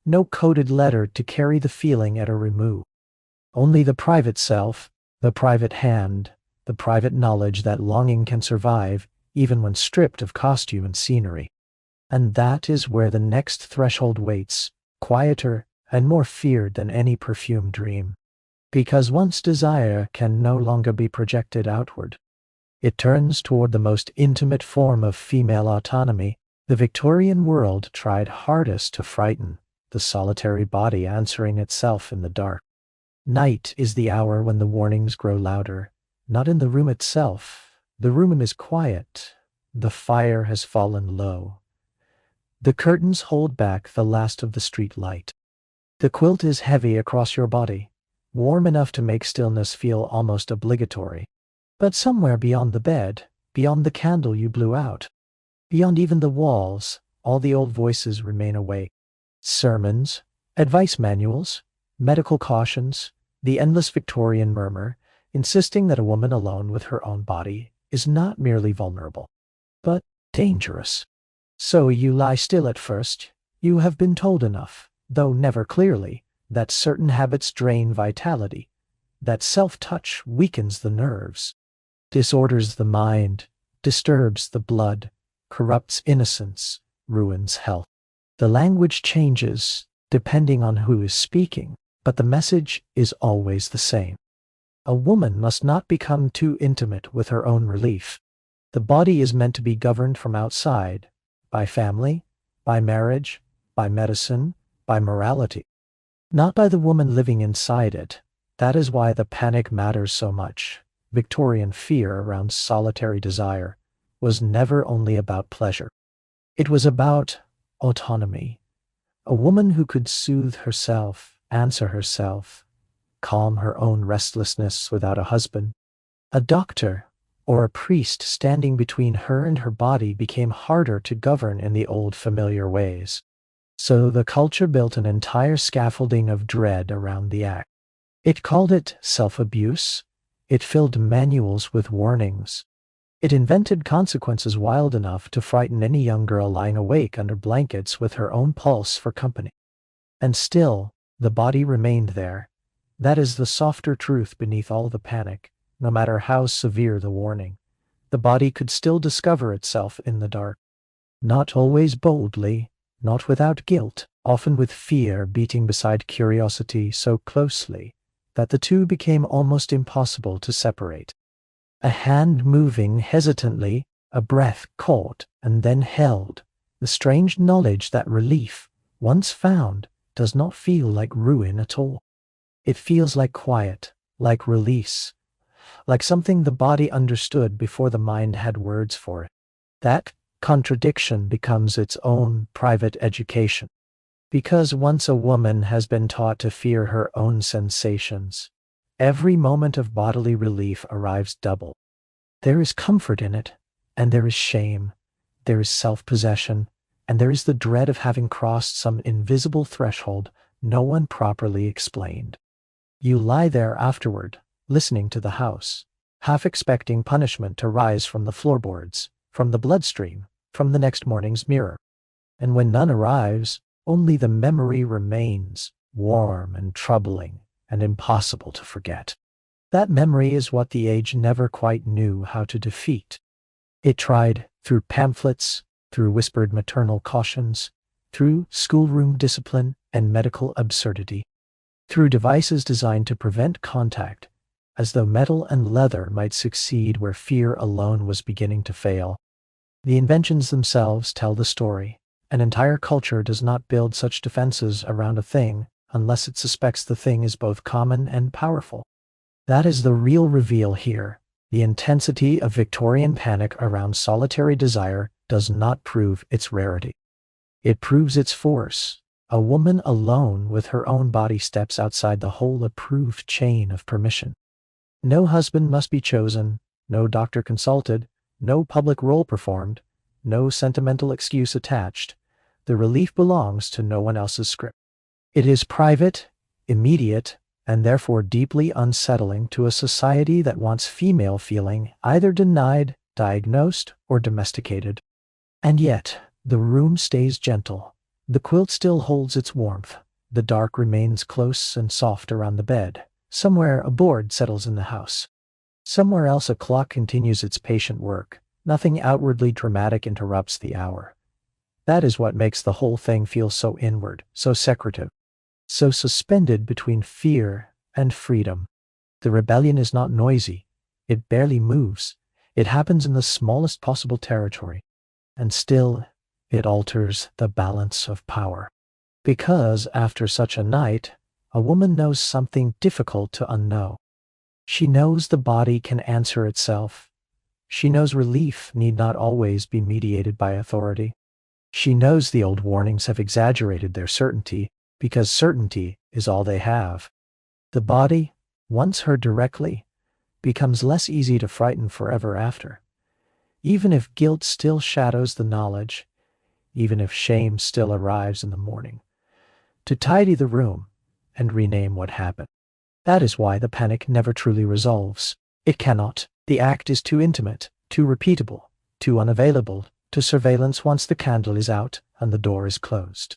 no coded letter to carry the feeling at a remove. Only the private self, the private hand, the private knowledge that longing can survive even when stripped of costume and scenery. And that is where the next threshold waits, quieter and more feared than any perfumed dream. Because once desire can no longer be projected outward, it turns toward the most intimate form of female autonomy. The Victorian world tried hardest to frighten the solitary body answering itself in the dark. Night is the hour when the warnings grow louder, not in the room itself. The room is quiet. The fire has fallen low. The curtains hold back the last of the street light. The quilt is heavy across your body, warm enough to make stillness feel almost obligatory. But somewhere beyond the bed, beyond the candle you blew out, beyond even the walls, all the old voices remain awake. Sermons, advice manuals, medical cautions, the endless Victorian murmur, insisting that a woman alone with her own body is not merely vulnerable, but dangerous. So you lie still at first. You have been told enough, though never clearly, that certain habits drain vitality, that self-touch weakens the nerves, disorders the mind, disturbs the blood, corrupts innocence, ruins health. The language changes depending on who is speaking, but the message is always the same. A woman must not become too intimate with her own relief. The body is meant to be governed from outside, by family, by marriage, by medicine, by morality, not by the woman living inside it. That is why the panic matters so much. Victorian fear around solitary desire was never only about pleasure. It was about autonomy. A woman who could soothe herself, answer herself, calm her own restlessness without a husband. A doctor or a priest standing between her and her body became harder to govern in the old familiar ways. So the culture built an entire scaffolding of dread around the act. It called it self-abuse. It filled manuals with warnings. It invented consequences wild enough to frighten any young girl lying awake under blankets with her own pulse for company. And still, the body remained there. That is the softer truth beneath all the panic. No matter how severe the warning, the body could still discover itself in the dark. Not always boldly, not without guilt, often with fear beating beside curiosity so closely that the two became almost impossible to separate. A hand moving hesitantly, a breath caught and then held, the strange knowledge that relief, once found, does not feel like ruin at all. It feels like quiet, like release, like something the body understood before the mind had words for it. That contradiction becomes its own private education. Because once a woman has been taught to fear her own sensations, every moment of bodily relief arrives double. There is comfort in it, and there is shame, there is self-possession, and there is the dread of having crossed some invisible threshold no one properly explained. You lie there afterward, listening to the house, half expecting punishment to rise from the floorboards, from the bloodstream, from the next morning's mirror. And when none arrives, only the memory remains, warm and troubling and impossible to forget. That memory is what the age never quite knew how to defeat. It tried, through pamphlets, through whispered maternal cautions, through schoolroom discipline and medical absurdity, through devices designed to prevent contact, as though metal and leather might succeed where fear alone was beginning to fail. The inventions themselves tell the story. An entire culture does not build such defenses around a thing unless it suspects the thing is both common and powerful. That is the real reveal here. The intensity of Victorian panic around solitary desire does not prove its rarity. It proves its force. A woman alone with her own body steps outside the whole approved chain of permission. No husband must be chosen, no doctor consulted, no public role performed, no sentimental excuse attached. The relief belongs to no one else's script. It is private, immediate, and therefore deeply unsettling to a society that wants female feeling either denied, diagnosed, or domesticated. And yet, the room stays gentle. The quilt still holds its warmth. The dark remains close and soft around the bed. Somewhere a board settles in the house. Somewhere else a clock continues its patient work. Nothing outwardly dramatic interrupts the hour. That is what makes the whole thing feel so inward, so secretive, so suspended between fear and freedom. The rebellion is not noisy. It barely moves. It happens in the smallest possible territory. And still, it alters the balance of power. Because after such a night, a woman knows something difficult to unknow. She knows the body can answer itself. She knows relief need not always be mediated by authority. She knows the old warnings have exaggerated their certainty, because certainty is all they have. The body, once heard directly, becomes less easy to frighten forever after. Even if guilt still shadows the knowledge, even if shame still arrives in the morning. To tidy the room and rename what happened. That is why the panic never truly resolves. It cannot. The act is too intimate, too repeatable, too unavailable to surveillance once the candle is out and the door is closed.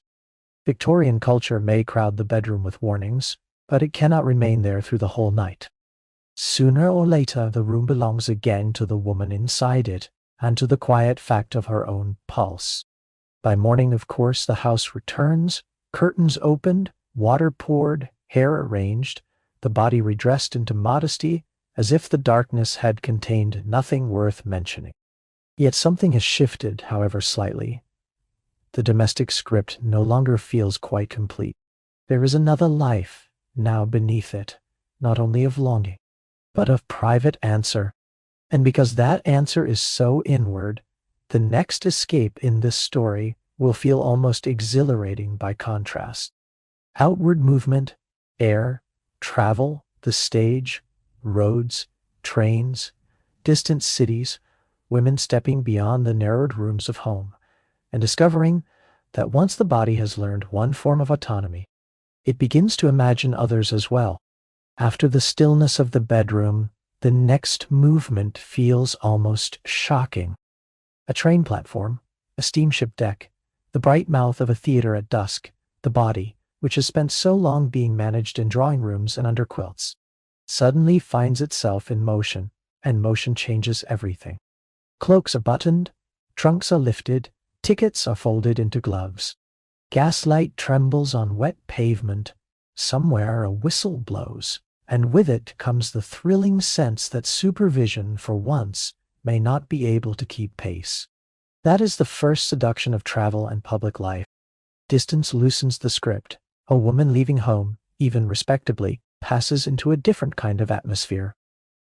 Victorian culture may crowd the bedroom with warnings, but it cannot remain there through the whole night. Sooner or later, the room belongs again to the woman inside it and to the quiet fact of her own pulse. By morning, of course, the house returns, curtains opened, water poured, hair arranged, the body redressed into modesty, as if the darkness had contained nothing worth mentioning. Yet something has shifted, however slightly. The domestic script no longer feels quite complete. There is another life now beneath it, not only of longing, but of private answer. And because that answer is so inward, the next escape in this story will feel almost exhilarating by contrast. Outward movement, air, travel, the stage, roads, trains, distant cities, women stepping beyond the narrowed rooms of home, and discovering that once the body has learned one form of autonomy, it begins to imagine others as well. After the stillness of the bedroom, the next movement feels almost shocking. A train platform, a steamship deck, the bright mouth of a theater at dusk, the body, which has spent so long being managed in drawing rooms and under quilts, suddenly finds itself in motion, and motion changes everything. Cloaks are buttoned, trunks are lifted, tickets are folded into gloves. Gaslight trembles on wet pavement. Somewhere a whistle blows, and with it comes the thrilling sense that supervision, for once, may not be able to keep pace. That is the first seduction of travel and public life. Distance loosens the script. A woman leaving home, even respectably, passes into a different kind of atmosphere.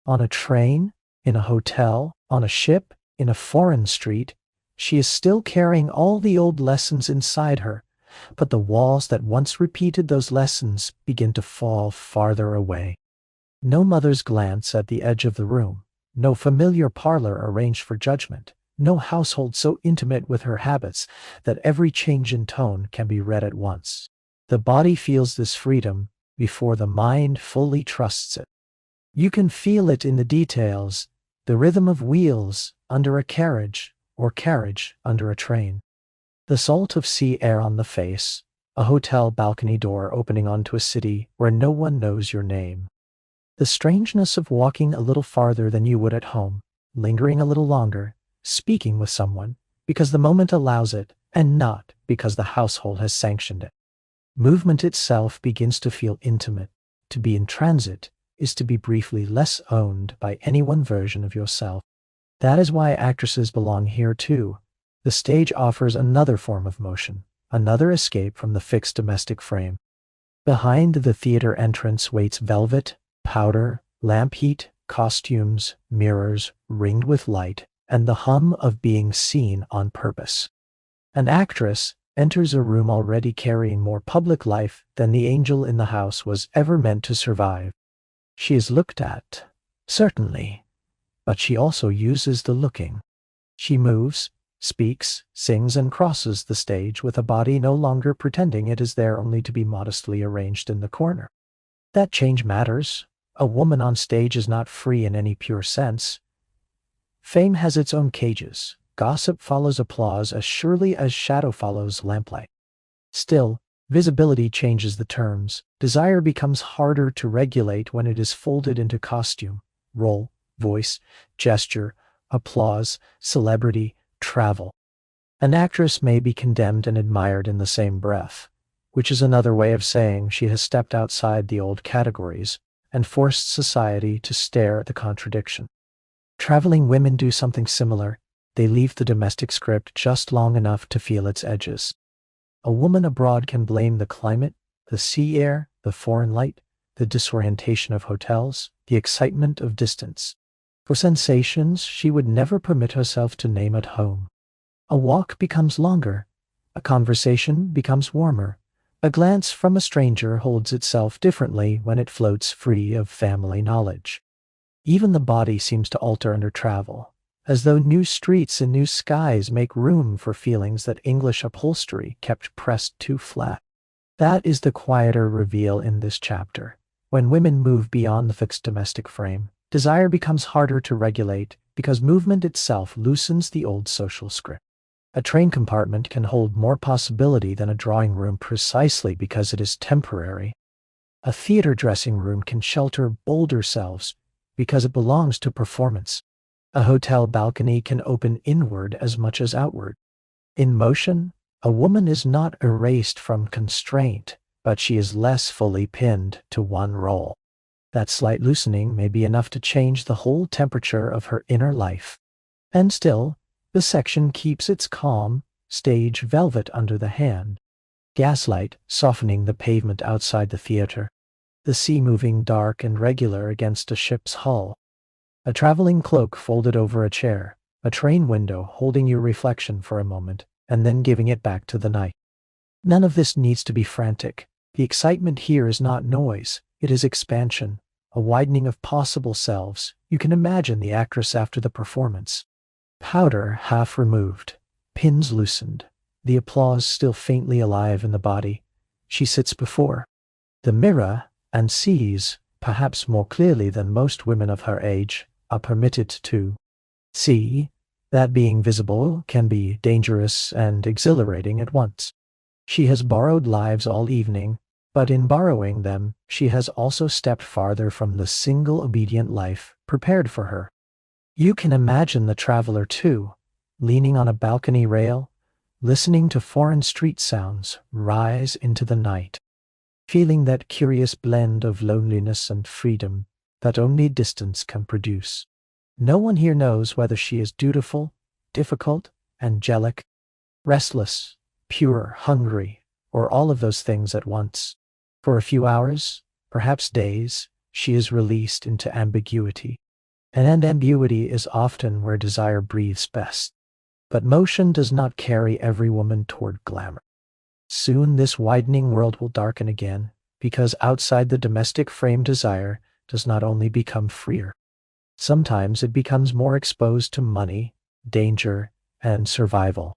On a train, in a hotel, on a ship, in a foreign street, she is still carrying all the old lessons inside her, but the walls that once repeated those lessons begin to fall farther away. No mother's glance at the edge of the room, no familiar parlor arranged for judgment, no household so intimate with her habits that every change in tone can be read at once. The body feels this freedom before the mind fully trusts it. You can feel it in the details, the rhythm of wheels under a carriage or carriage under a train. The salt of sea air on the face, a hotel balcony door opening onto a city where no one knows your name. The strangeness of walking a little farther than you would at home, lingering a little longer, speaking with someone, because the moment allows it, and not because the household has sanctioned it. Movement itself begins to feel intimate. To be in transit is to be briefly less owned by any one version of yourself. That is why actresses belong here too. The stage offers another form of motion, another escape from the fixed domestic frame. Behind the theater entrance waits velvet, powder, lamp heat, costumes, mirrors, ringed with light, and the hum of being seen on purpose. An actress enters a room already carrying more public life than the angel in the house was ever meant to survive. She is looked at, certainly, but she also uses the looking. She moves, speaks, sings, and crosses the stage with a body no longer pretending it is there only to be modestly arranged in the corner. That change matters. A woman on stage is not free in any pure sense. Fame has its own cages. Gossip follows applause as surely as shadow follows lamplight. Still, visibility changes the terms. Desire becomes harder to regulate when it is folded into costume, role, voice, gesture, applause, celebrity, travel. An actress may be condemned and admired in the same breath, which is another way of saying she has stepped outside the old categories and forced society to stare at the contradiction. Traveling women do something similar. They leave the domestic script just long enough to feel its edges. A woman abroad can blame the climate, the sea air, the foreign light, the disorientation of hotels, the excitement of distance. For sensations she would never permit herself to name at home. A walk becomes longer. A conversation becomes warmer. A glance from a stranger holds itself differently when it floats free of family knowledge. Even the body seems to alter under travel, as though new streets and new skies make room for feelings that English upholstery kept pressed too flat. That is the quieter reveal in this chapter. When women move beyond the fixed domestic frame, desire becomes harder to regulate because movement itself loosens the old social script. A train compartment can hold more possibility than a drawing room precisely because it is temporary. A theater dressing room can shelter bolder selves because it belongs to performance. A hotel balcony can open inward as much as outward. In motion, a woman is not erased from constraint, but she is less fully pinned to one role. That slight loosening may be enough to change the whole temperature of her inner life. And still, the section keeps its calm, stage velvet under the hand. Gaslight softening the pavement outside the theater. The sea moving dark and regular against a ship's hull. A traveling cloak folded over a chair. A train window holding your reflection for a moment and then giving it back to the night. None of this needs to be frantic. The excitement here is not noise. It is expansion, a widening of possible selves. You can imagine the actress after the performance. Powder half removed, pins loosened, the applause still faintly alive in the body. She sits before the mirror and sees, perhaps more clearly than most women of her age are permitted to see, that being visible can be dangerous and exhilarating at once. She has borrowed lives all evening, but in borrowing them, she has also stepped farther from the single obedient life prepared for her. You can imagine the traveler too, leaning on a balcony rail, listening to foreign street sounds rise into the night, feeling that curious blend of loneliness and freedom that only distance can produce. No one here knows whether she is dutiful, difficult, angelic, restless, pure, hungry, or all of those things at once. For a few hours, perhaps days, she is released into ambiguity. And ambiguity is often where desire breathes best. But motion does not carry every woman toward glamour. Soon this widening world will darken again, because outside the domestic frame desire does not only become freer. Sometimes it becomes more exposed to money, danger, and survival.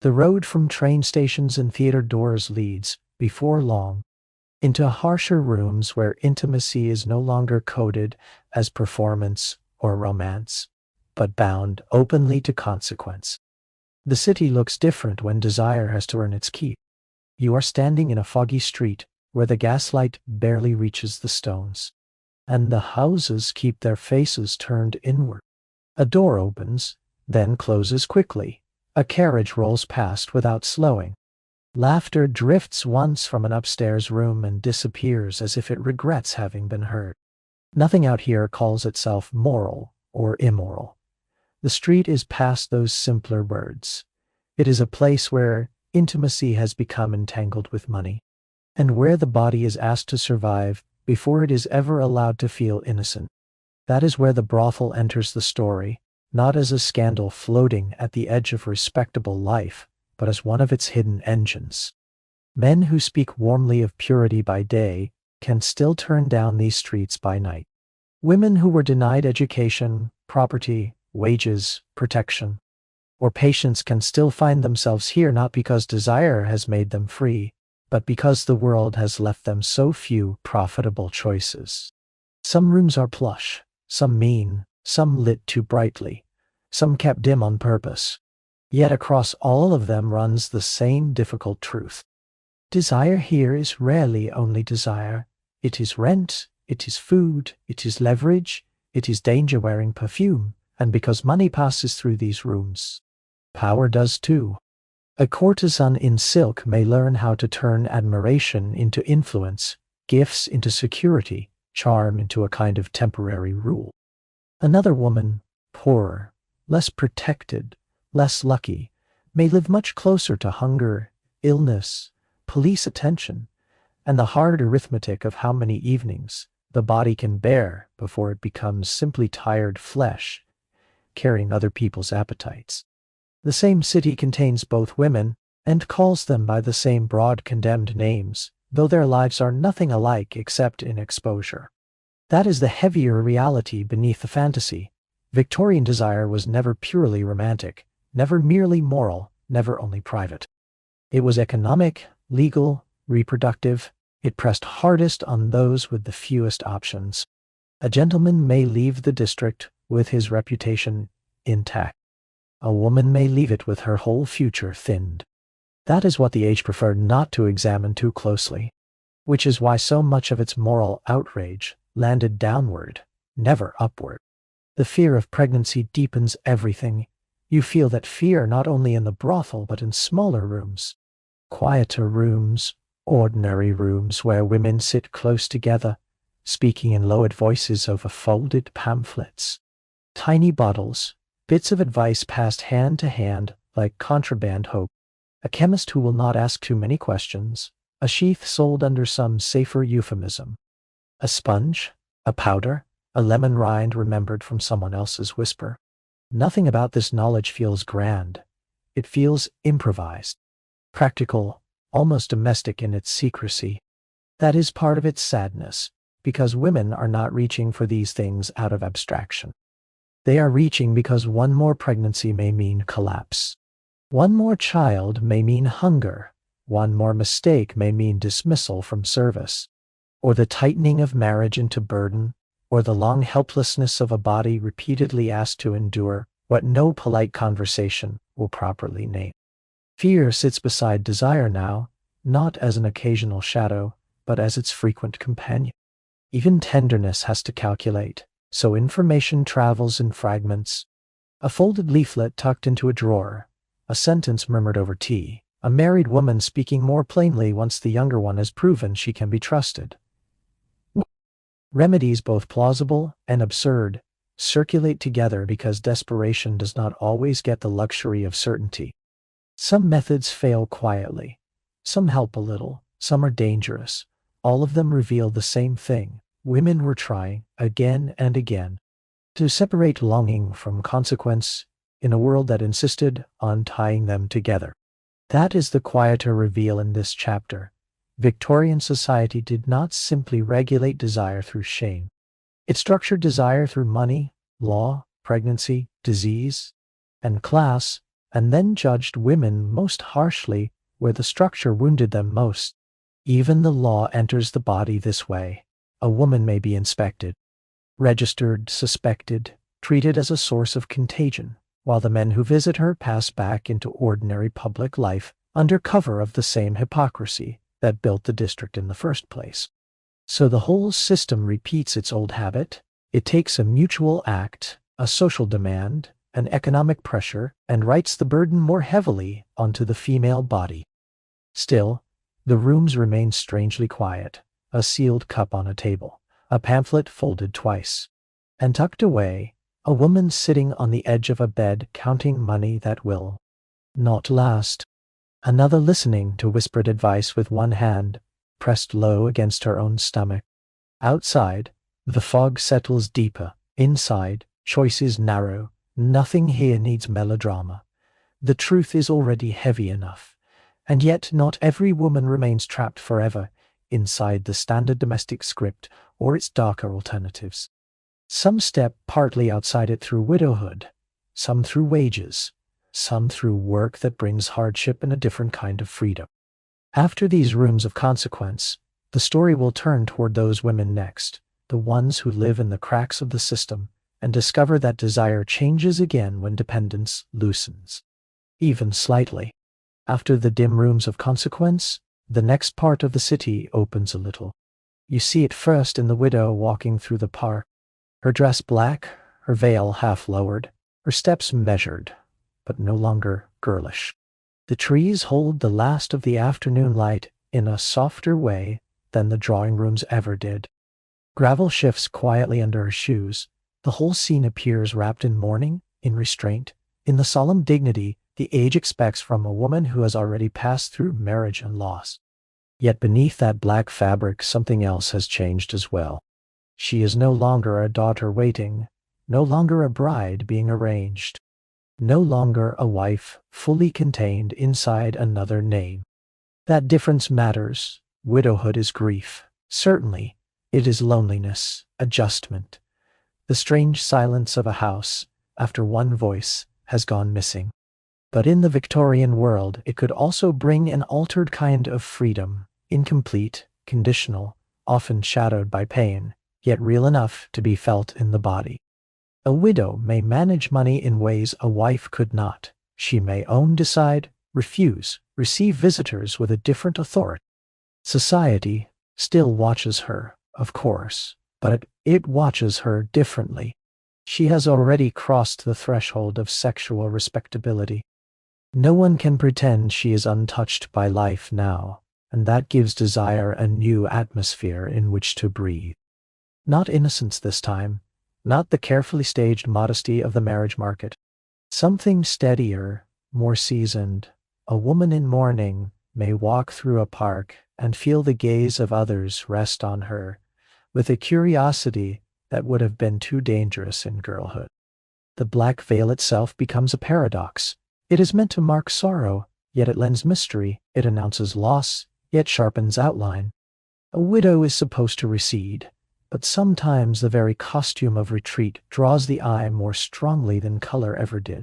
The road from train stations and theater doors leads, before long, into harsher rooms where intimacy is no longer coded as performance or romance, but bound openly to consequence. The city looks different when desire has to earn its keep. You are standing in a foggy street where the gaslight barely reaches the stones, and the houses keep their faces turned inward. A door opens, then closes quickly. A carriage rolls past without slowing. Laughter drifts once from an upstairs room and disappears as if it regrets having been heard. Nothing out here calls itself moral or immoral. The street is past those simpler words. It is a place where intimacy has become entangled with money, and where the body is asked to survive before it is ever allowed to feel innocent. That is where the brothel enters the story, not as a scandal floating at the edge of respectable life, but as one of its hidden engines. Men who speak warmly of purity by day can still turn down these streets by night. Women who were denied education, property, wages, protection, or patience can still find themselves here not because desire has made them free, but because the world has left them so few profitable choices. Some rooms are plush, some mean, some lit too brightly, some kept dim on purpose. Yet across all of them runs the same difficult truth. Desire here is rarely only desire. It is rent, it is food, it is leverage, it is danger wearing perfume, and because money passes through these rooms, power does too. A courtesan in silk may learn how to turn admiration into influence, gifts into security, charm into a kind of temporary rule. Another woman, poorer, less protected, less lucky, may live much closer to hunger, illness, police attention, and the hard arithmetic of how many evenings the body can bear before it becomes simply tired flesh, carrying other people's appetites. The same city contains both women and calls them by the same broad condemned names, though their lives are nothing alike except in exposure. That is the heavier reality beneath the fantasy. Victorian desire was never purely romantic, never merely moral, never only private. It was economic, legal, reproductive. It pressed hardest on those with the fewest options. A gentleman may leave the district with his reputation intact. A woman may leave it with her whole future thinned. That is what the age preferred not to examine too closely, which is why so much of its moral outrage landed downward, never upward. The fear of pregnancy deepens everything. You feel that fear not only in the brothel but in smaller rooms, quieter rooms, ordinary rooms where women sit close together, speaking in lowered voices over folded pamphlets. Tiny bottles, bits of advice passed hand to hand like contraband hope. A chemist who will not ask too many questions, a sheath sold under some safer euphemism. A sponge, a powder, a lemon rind remembered from someone else's whisper. Nothing about this knowledge feels grand. It feels improvised, practical, almost domestic in its secrecy. That is part of its sadness, because women are not reaching for these things out of abstraction. They are reaching because one more pregnancy may mean collapse. One more child may mean hunger. One more mistake may mean dismissal from service, or the tightening of marriage into burden, or the long helplessness of a body repeatedly asked to endure what no polite conversation will properly name. Fear sits beside desire now, not as an occasional shadow, but as its frequent companion. Even tenderness has to calculate, so information travels in fragments. A folded leaflet tucked into a drawer, a sentence murmured over tea, a married woman speaking more plainly once the younger one has proven she can be trusted. Remedies both plausible and absurd circulate together because desperation does not always get the luxury of certainty. Some methods fail quietly. Some help a little. Some are dangerous. All of them reveal the same thing. Women were trying, again and again, to separate longing from consequence in a world that insisted on tying them together. That is the quieter reveal in this chapter. Victorian society did not simply regulate desire through shame. It structured desire through money, law, pregnancy, disease, and class, and then judged women most harshly where the structure wounded them most. Even the law enters the body this way. A woman may be inspected, registered, suspected, treated as a source of contagion, while the men who visit her pass back into ordinary public life under cover of the same hypocrisy that built the district in the first place. So the whole system repeats its old habit. It takes a mutual act, a social demand, an economic pressure, and writes the burden more heavily onto the female body. Still, the rooms remain strangely quiet, a sealed cup on a table, a pamphlet folded twice. And tucked away, a woman sitting on the edge of a bed counting money that will not last. Another listening to whispered advice with one hand pressed low against her own stomach. Outside, the fog settles deeper. Inside, choice is narrow. Nothing here needs melodrama. The truth is already heavy enough. And yet not every woman remains trapped forever inside the standard domestic script or its darker alternatives. Some step partly outside it through widowhood, some through wages, some through work that brings hardship and a different kind of freedom. After these rooms of consequence, the story will turn toward those women next, the ones who live in the cracks of the system and discover that desire changes again when dependence loosens, even slightly. After the dim rooms of consequence, the next part of the city opens a little. You see it first in the widow walking through the park, her dress black, her veil half lowered, her steps measured, but no longer girlish. The trees hold the last of the afternoon light in a softer way than the drawing rooms ever did. Gravel shifts quietly under her shoes. The whole scene appears wrapped in mourning, in restraint, in the solemn dignity the age expects from a woman who has already passed through marriage and loss. Yet beneath that black fabric something else has changed as well. She is no longer a daughter waiting, no longer a bride being arranged, no longer a wife fully contained inside another name. That difference matters. Widowhood is grief. Certainly, it is loneliness, adjustment. The strange silence of a house, after one voice, has gone missing. But in the Victorian world, it could also bring an altered kind of freedom, incomplete, conditional, often shadowed by pain, yet real enough to be felt in the body. A widow may manage money in ways a wife could not. She may own, decide, refuse, receive visitors with a different authority. Society still watches her, of course, but it watches her differently. She has already crossed the threshold of sexual respectability. No one can pretend she is untouched by life now, and that gives desire a new atmosphere in which to breathe. Not innocence this time, not the carefully staged modesty of the marriage market. Something steadier, more seasoned. A woman in mourning may walk through a park and feel the gaze of others rest on her, with a curiosity that would have been too dangerous in girlhood. The black veil itself becomes a paradox. It is meant to mark sorrow, yet it lends mystery. It announces loss, yet sharpens outline. A widow is supposed to recede, but sometimes the very costume of retreat draws the eye more strongly than color ever did.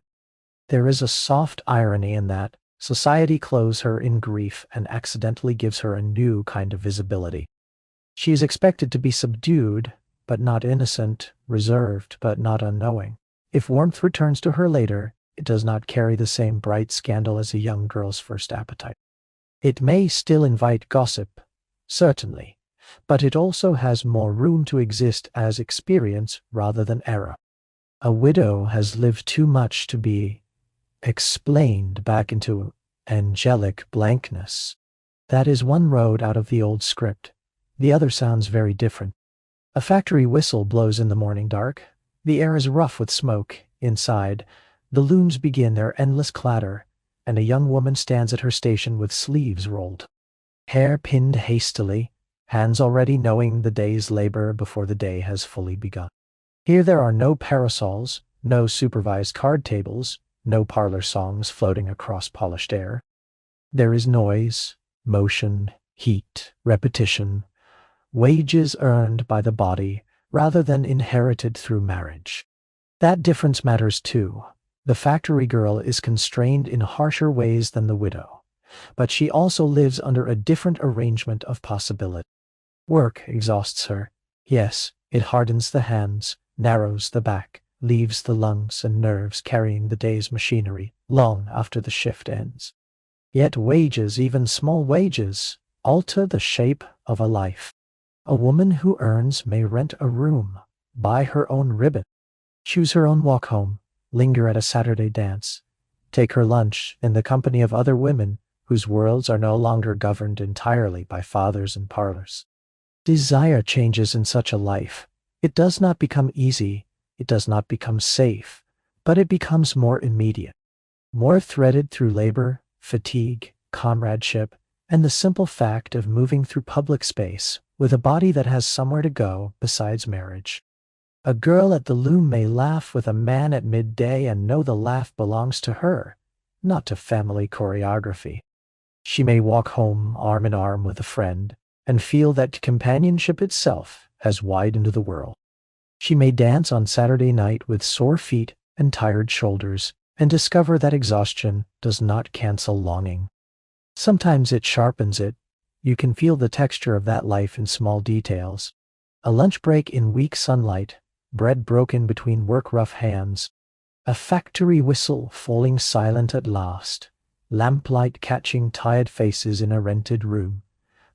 There is a soft irony in that. Society clothes her in grief and accidentally gives her a new kind of visibility. She is expected to be subdued, but not innocent, reserved, but not unknowing. If warmth returns to her later, it does not carry the same bright scandal as a young girl's first appetite. It may still invite gossip, certainly, but it also has more room to exist as experience rather than error. A widow has lived too much to be explained back into angelic blankness. That is one road out of the old script. The other sounds very different. A factory whistle blows in the morning dark. The air is rough with smoke. Inside, the looms begin their endless clatter, and a young woman stands at her station with sleeves rolled, hair pinned hastily, hands already knowing the day's labor before the day has fully begun. Here there are no parasols, no supervised card tables, no parlor songs floating across polished air. There is noise, motion, heat, repetition, wages earned by the body rather than inherited through marriage. That difference matters too. The factory girl is constrained in harsher ways than the widow, but she also lives under a different arrangement of possibility. Work exhausts her. Yes, it hardens the hands, narrows the back, leaves the lungs and nerves carrying the day's machinery long after the shift ends. Yet wages, even small wages, alter the shape of a life. A woman who earns may rent a room, buy her own ribbon, choose her own walk home, linger at a Saturday dance, take her lunch in the company of other women whose worlds are no longer governed entirely by fathers and parlors. Desire changes in such a life. It does not become easy, it does not become safe, but it becomes more immediate, more threaded through labor, fatigue, comradeship, and the simple fact of moving through public space with a body that has somewhere to go besides marriage. A girl at the loom may laugh with a man at midday and know the laugh belongs to her, not to family choreography. She may walk home arm in arm with a friend and feel that companionship itself has widened the world. She may dance on Saturday night with sore feet and tired shoulders and discover that exhaustion does not cancel longing. Sometimes it sharpens it. You can feel the texture of that life in small details. A lunch break in weak sunlight, bread broken between work-rough hands, a factory whistle falling silent at last, lamplight catching tired faces in a rented room,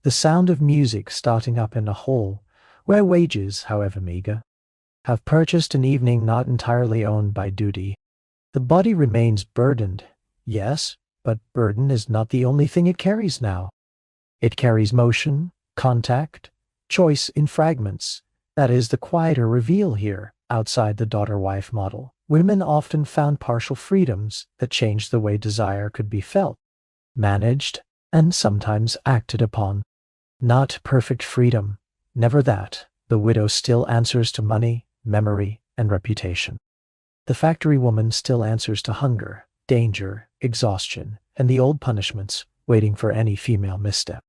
the sound of music starting up in a hall where wages, however meager, have purchased an evening not entirely owned by duty. The body remains burdened, yes, but burden is not the only thing it carries now. It carries motion, contact, choice in fragments. That is the quieter reveal here, outside the daughter-wife model. Women often found partial freedoms that changed the way desire could be felt, managed, and sometimes acted upon. Not perfect freedom, never that. The widow still answers to money, memory, and reputation. The factory woman still answers to hunger, danger, exhaustion, and the old punishments waiting for any female misstep.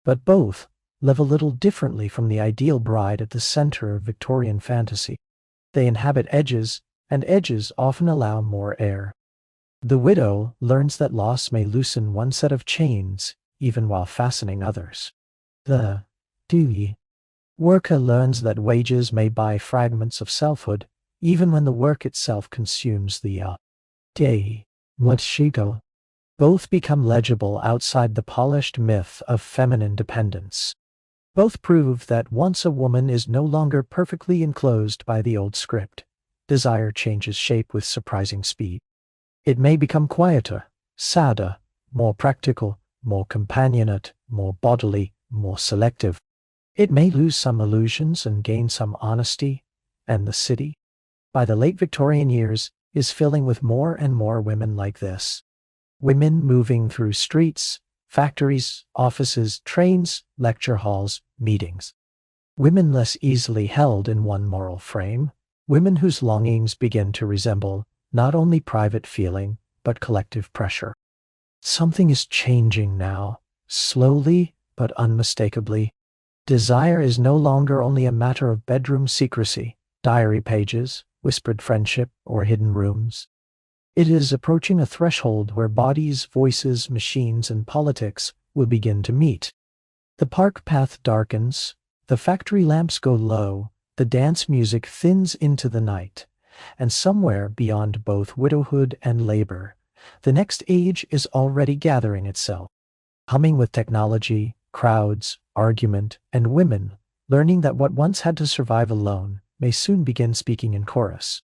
But both live a little differently from the ideal bride at the center of Victorian fantasy. They inhabit edges, and edges often allow more air. The widow learns that loss may loosen one set of chains, even while fastening others. The duty worker learns that wages may buy fragments of selfhood, even when the work itself consumes the day. What she go? Both become legible outside the polished myth of feminine dependence. Both prove that once a woman is no longer perfectly enclosed by the old script, desire changes shape with surprising speed. It may become quieter, sadder, more practical, more companionate, more bodily, more selective. It may lose some illusions and gain some honesty, and the city, by the late Victorian years, is filling with more and more women like this. Women moving through streets, factories, offices, trains, lecture halls, meetings. Women less easily held in one moral frame, women whose longings begin to resemble not only private feeling, but collective pressure. Something is changing now, slowly but unmistakably. Desire is no longer only a matter of bedroom secrecy, diary pages, whispered friendship, or hidden rooms. It is approaching a threshold where bodies, voices, machines, and politics will begin to meet. The park path darkens, the factory lamps go low, the dance music thins into the night, and somewhere beyond both widowhood and labor, the next age is already gathering itself, humming with technology, crowds, argument, and women, learning that what once had to survive alone may soon begin speaking in chorus.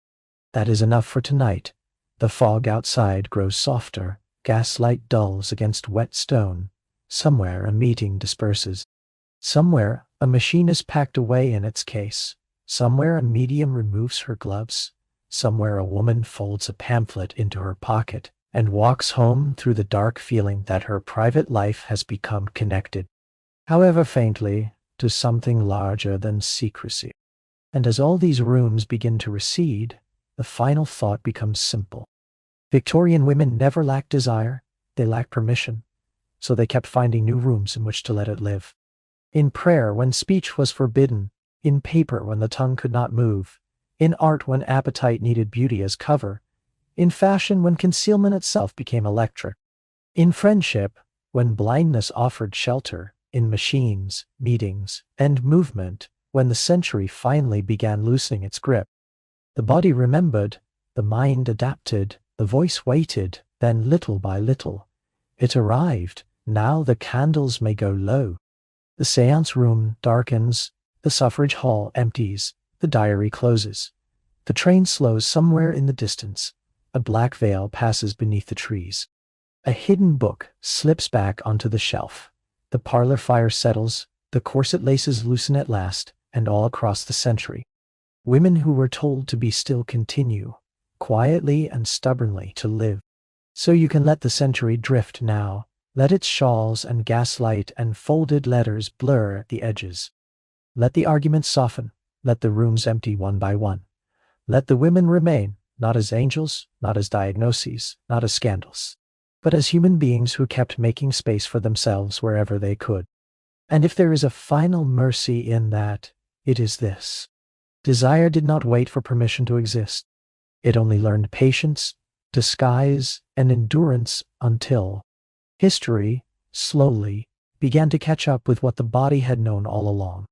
That is enough for tonight. The fog outside grows softer, gaslight dulls against wet stone. Somewhere a meeting disperses. Somewhere a machine is packed away in its case. Somewhere a medium removes her gloves. Somewhere a woman folds a pamphlet into her pocket and walks home through the dark feeling that her private life has become connected, however faintly, to something larger than secrecy. And as all these rooms begin to recede, the final thought becomes simple. Victorian women never lacked desire, they lacked permission, so they kept finding new rooms in which to let it live. In prayer when speech was forbidden, in paper when the tongue could not move, in art when appetite needed beauty as cover, in fashion when concealment itself became electric, in friendship when blindness offered shelter, in machines, meetings, and movement when the century finally began loosening its grip. The body remembered, the mind adapted, the voice waited, then little by little, it arrived. Now the candles may go low. The séance room darkens, the suffrage hall empties, the diary closes. The train slows somewhere in the distance. A black veil passes beneath the trees. A hidden book slips back onto the shelf. The parlor fire settles, the corset laces loosen at last, and all across the century, women who were told to be still continue, quietly and stubbornly to live. So you can let the century drift now, let its shawls and gaslight and folded letters blur the edges. Let the arguments soften, let the rooms empty one by one. Let the women remain, not as angels, not as diagnoses, not as scandals, but as human beings who kept making space for themselves wherever they could. And if there is a final mercy in that, it is this. Desire did not wait for permission to exist. It only learned patience, disguise, and endurance until history, slowly, began to catch up with what the body had known all along.